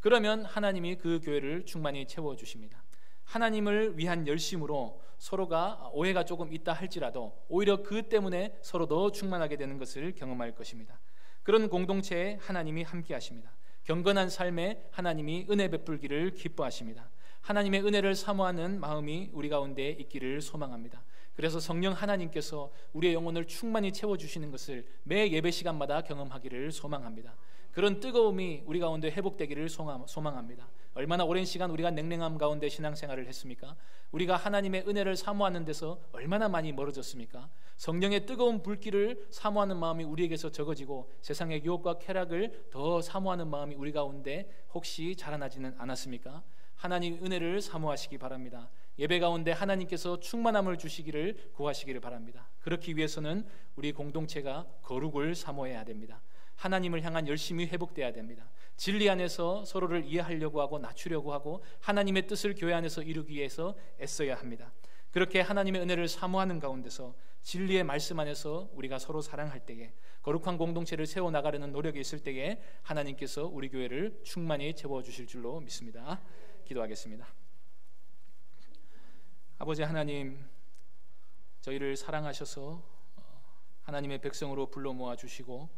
그러면 하나님이 그 교회를 충만히 채워주십니다. 하나님을 위한 열심으로 서로가 오해가 조금 있다 할지라도 오히려 그 때문에 서로 더 충만하게 되는 것을 경험할 것입니다. 그런 공동체에 하나님이 함께 하십니다. 경건한 삶에 하나님이 은혜 베풀기를 기뻐하십니다. 하나님의 은혜를 사모하는 마음이 우리 가운데 있기를 소망합니다. 그래서 성령 하나님께서 우리의 영혼을 충만히 채워주시는 것을 매 예배 시간마다 경험하기를 소망합니다. 그런 뜨거움이 우리 가운데 회복되기를 소망합니다. 얼마나 오랜 시간 우리가 냉랭함 가운데 신앙생활을 했습니까? 우리가 하나님의 은혜를 사모하는 데서 얼마나 많이 멀어졌습니까? 성령의 뜨거운 불길을 사모하는 마음이 우리에게서 적어지고 세상의 유혹과 쾌락을 더 사모하는 마음이 우리 가운데 혹시 자라나지는 않았습니까? 하나님 은혜를 사모하시기 바랍니다. 예배 가운데 하나님께서 충만함을 주시기를 구하시기를 바랍니다. 그렇기 위해서는 우리 공동체가 거룩을 사모해야 됩니다. 하나님을 향한 열심이 회복돼야 됩니다. 진리 안에서 서로를 이해하려고 하고 낮추려고 하고 하나님의 뜻을 교회 안에서 이루기 위해서 애써야 합니다. 그렇게 하나님의 은혜를 사모하는 가운데서 진리의 말씀 안에서 우리가 서로 사랑할 때에 거룩한 공동체를 세워나가려는 노력이 있을 때에 하나님께서 우리 교회를 충만히 채워주실 줄로 믿습니다. 기도하겠습니다. 아버지 하나님, 저희를 사랑하셔서 하나님의 백성으로 불러 모아 주시고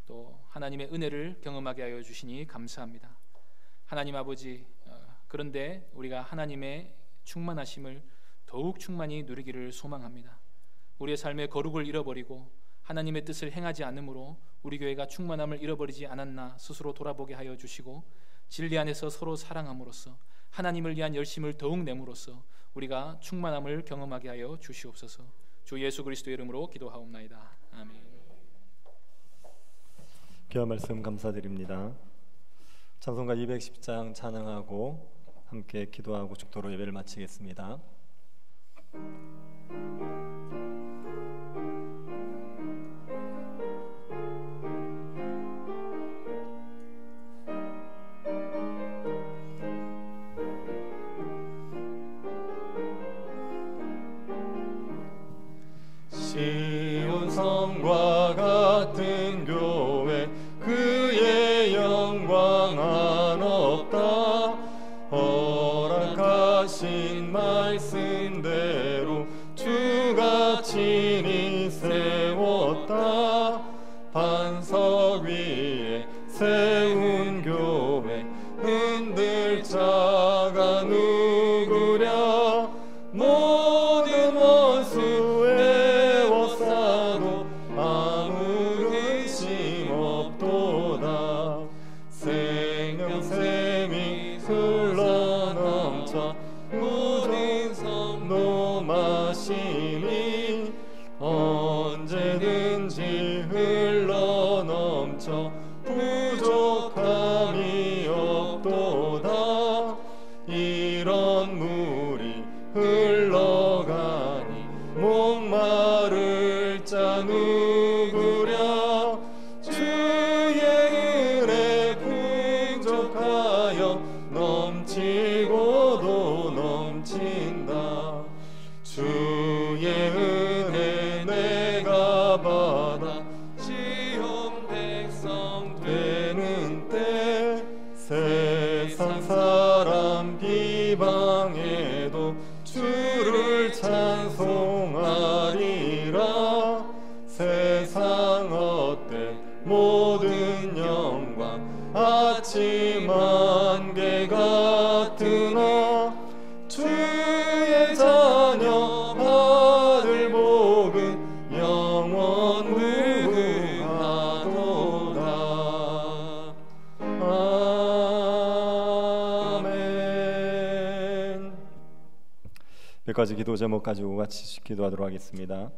또 하나님의 은혜를 경험하게 하여 주시니 감사합니다. 하나님 아버지, 그런데 우리가 하나님의 충만하심을 더욱 충만히 누리기를 소망합니다. 우리의 삶의 거룩을 잃어버리고 하나님의 뜻을 행하지 않으므로 우리 교회가 충만함을 잃어버리지 않았나 스스로 돌아보게 하여 주시고 진리 안에서 서로 사랑함으로써 하나님을 위한 열심을 더욱 내므로써 우리가 충만함을 경험하게 하여 주시옵소서. 주 예수 그리스도의 이름으로 기도하옵나이다. 아멘. 귀한 말씀 감사드립니다. 찬송가 210장 찬양하고 함께 기도하고 축도로 예배를 마치겠습니다. 시온 성과 같은 교회 그의 영광 한없다. 허락하신 말씀대로 주가 친히 세웠다. 반석 위에 세운 교회 흔들 자가 하시니 언제든지 흘러넘쳐 부족함이 없도다. 이런 물이 흘러가니 목마를 자 누구랴. 주의 은혜 풍족하여 넘치고도 넘친다. 주의 은혜 내가 받아 시온 백성 되는 때 세상 사람 비방해도 주를 찬송하리라. 세상 어때 모든 영광 아침 안개 같으나 주의 자녀 받을 복은 영원 무궁하도다. 아멘. 몇 가지 기도 제목 가지고 같이 기도하도록 하겠습니다.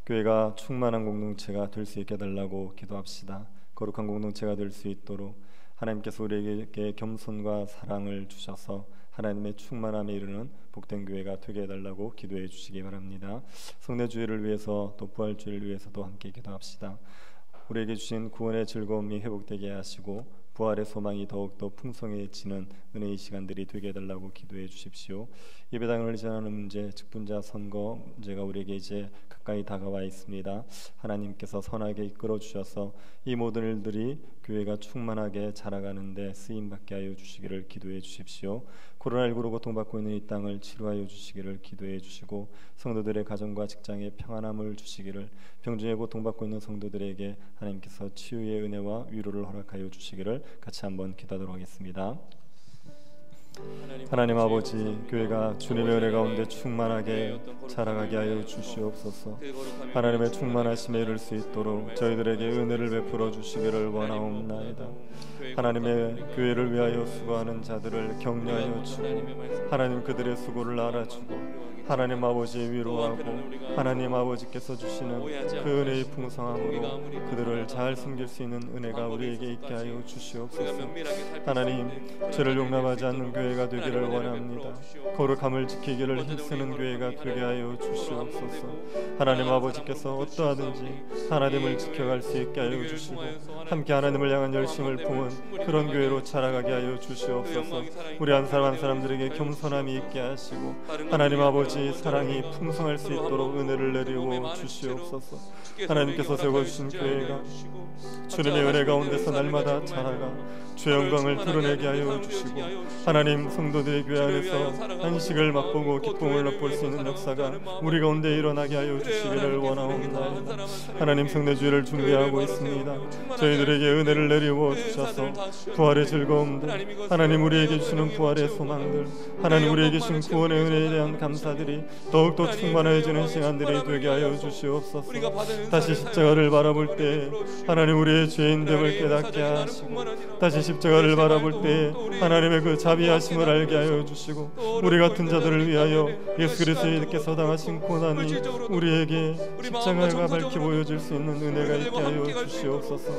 교회가 충만한 공동체가 될 수 있게 해달라고 기도합시다. 거룩한 공동체가 될 수 있도록 하나님께서 우리에게 겸손과 사랑을 주셔서 하나님의 충만함에 이르는 복된 교회가 되게 해달라고 기도해 주시기 바랍니다. 성례주의를 위해서 또 부활주의를 위해서도 함께 기도합시다. 우리에게 주신 구원의 즐거움이 회복되게 하시고 부활의 소망이 더욱더 풍성해지는 은혜의 시간들이 되게 해달라고 기도해 주십시오. 예배당을 지나는 문제, 직분자 선거 문제가 우리에게 이제 가까이 다가와 있습니다. 하나님께서 선하게 이끌어 주셔서 이 모든 일들이 교회가 충만하게 자라가는 데 쓰임받게 하여 주시기를 기도해 주십시오. 코로나19로 고통받고 있는 이 땅을 치료하여 주시기를 기도해 주시고 성도들의 가정과 직장에 평안함을 주시기를, 병중에 고통받고 있는 성도들에게 하나님께서 치유의 은혜와 위로를 허락하여 주시기를 같이 한번 기도하도록 하겠습니다. 하나님 아버지, 교회가 주님의 은혜 가운데 충만하게 자라가게 하여 주시옵소서. 하나님의 충만하심에 이를 수 있도록 저희들에게 은혜를 베풀어 주시기를 원하옵나이다. 하나님의 교회를 위하여 수고하는 자들을 격려하여 주고 하나님 그들의 수고를 알아주고 하나님 아버지 위로하고 하나님 아버지께서 주시는 그 은혜의 풍성함으로 그들을 잘 섬길 수 있는 은혜가 우리에게 있게 하여 주시옵소서. 하나님, 죄를 용납하지 않는 교회가 되기를 원합니다. 거룩함을 지키기를 힘쓰는 교회가 되게 하여 주시옵소서. 하나님 아버지께서 어떠하든지 하나님을 지켜갈 수 있게 하여 주시고 함께 하나님을 향한 열심을 품은 그런 교회로 자라가게 하여 주시옵소서. 우리 한 사람 한 사람들에게 겸손함이 있게 하시고 하나님 아버지 사랑이 풍성할 수 있도록 은혜를 내리고 주시옵소서. 하나님께서 세워주신 교회가 주님의 은혜 가운데서 날마다 자라가 주의 영광을 드러내게 하여 주시고 하나님 성도들의 교회 안에서 안식을 맛보고 기쁨을 맛볼 수 있는 역사가 우리 가운데 일어나게 하여 주시기를 원하옵나이다. 하나님 성례주의를 준비하고 있습니다. 저희들에게 은혜를 내리워 주셔서 부활의 즐거움들, 하나님 우리에게 주시는 부활의 소망들, 하나님 우리에게 주신 구원의 은혜에 대한 감사들이 더욱더 충만해지는 시간들이 되게 하여 주시옵소서. 다시 십자가를 바라볼 때 하나님 우리의 죄인됨을 깨닫게 하시고 다시 십자가를 바라볼 때 하나님의 그 자비하심을 알게 하여 주시고 우리 같은 자들을 위하여 예수 그리스도께서 당하신 고난이 우리에게 십자가가 밝히 보여질 수 있는 은혜가 있게 하여 주시옵소서.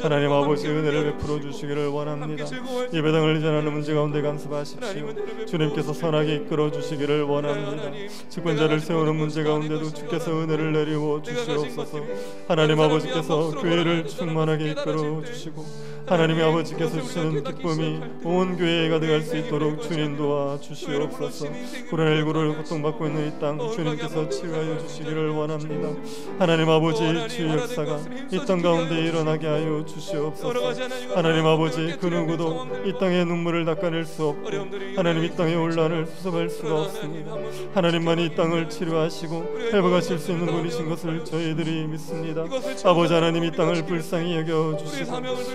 하나님 아버지 은혜를 베풀어 주시기를 원합니다. 예배당을 전하는 문제 가운데 간섭하십시오. 주님께서 선하게 이끌어 주시기를 원합니다. 직분자를 세우는 문제 가운데도 주께서 은혜를 내리워 주시옵소서. 하나님 아버지께서 교회를 충만하게 이끌어 주시고 하나님의 아버지께서 주시는 기쁨이 온 교회에 가득할 수 있도록 주님 도와 주시옵소서. 코로나19로 고통받고 있는 이 땅 주님께서 치유하여 주시기를 원합니다. 하나님 아버지 주의 역사가 이 땅 가운데 일어나게 하여 주시옵소서. 하나님 아버지 그 누구도 이 땅의 눈물을 닦아낼 수 없고 하나님 이 땅의 혼란을 수습할 수가 없습니다. 하나님만이 이 땅을 치료하시고 회복하실 수 있는 분이신 것을 저희들이 믿습니다. 아버지 하나님 이 땅을 불쌍히 여겨주시고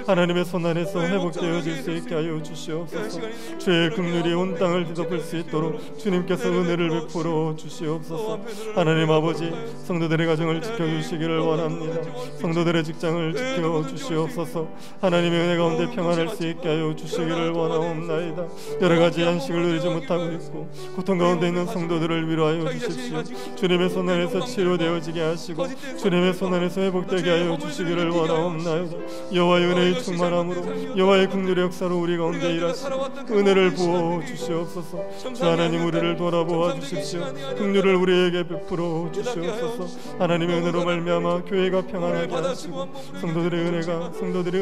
하나님의 손안에서 회복되어질 수 있게 하여 주시옵소서. 주의 긍휼이 온 땅을 뒤덮을 수 있도록 주님께서 은혜를 베풀어 주시옵소서. 하나님 아버지 성도들의 가정을 지켜주시기를 원합니다. 성도들의 직장을 지켜주시옵소서. 하나님의 은혜 가운데 평안할 수 있게 하여 주시기를 원하옵나이다. 여러 가지 안식을 누리지 못하고 있고 고통 가운데 있는 성도들을 성도들을 위로하여 주십시오. 주님의 손 안에서 치료되어지게 하시고 주님의 손 안에서 회복되게 하여 주시기를 원하옵나이다. 여호와의 은혜의 충만함으로 여호와의 긍휼의 역사로 우리 가운데 일하시고 은혜를 부어 주시옵소서. 주 하나님 우리를 돌아보아 주십시오. 긍휼을 우리에게 베풀어 주시옵소서. 하나님의 은혜로 말미암아 교회가 평안하게 하시고 성도들의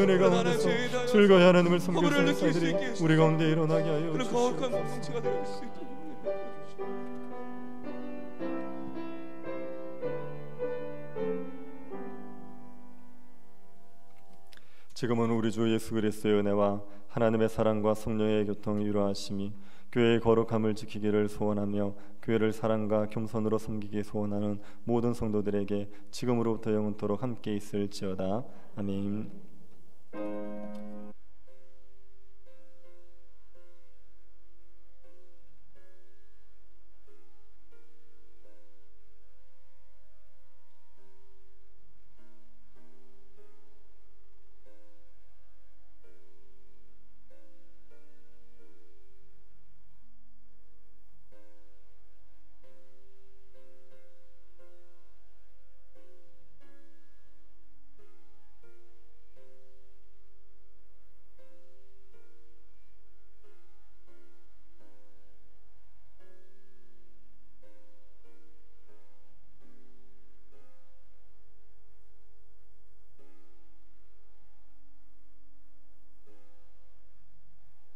은혜 가운데서 즐거이 하나님을 섬길 수 있는 사람들이 우리 가운데 일어나게 하여 주시옵소서. 지금은 우리 주 예수 그리스도의 은혜와 하나님의 사랑과 성령의 교통이 유로하심이 교회의 거룩함을 지키기를 소원하며 교회를 사랑과 겸손으로 섬기기 소원하는 모든 성도들에게 지금으로부터 영원토록 함께 있을지어다. 아멘.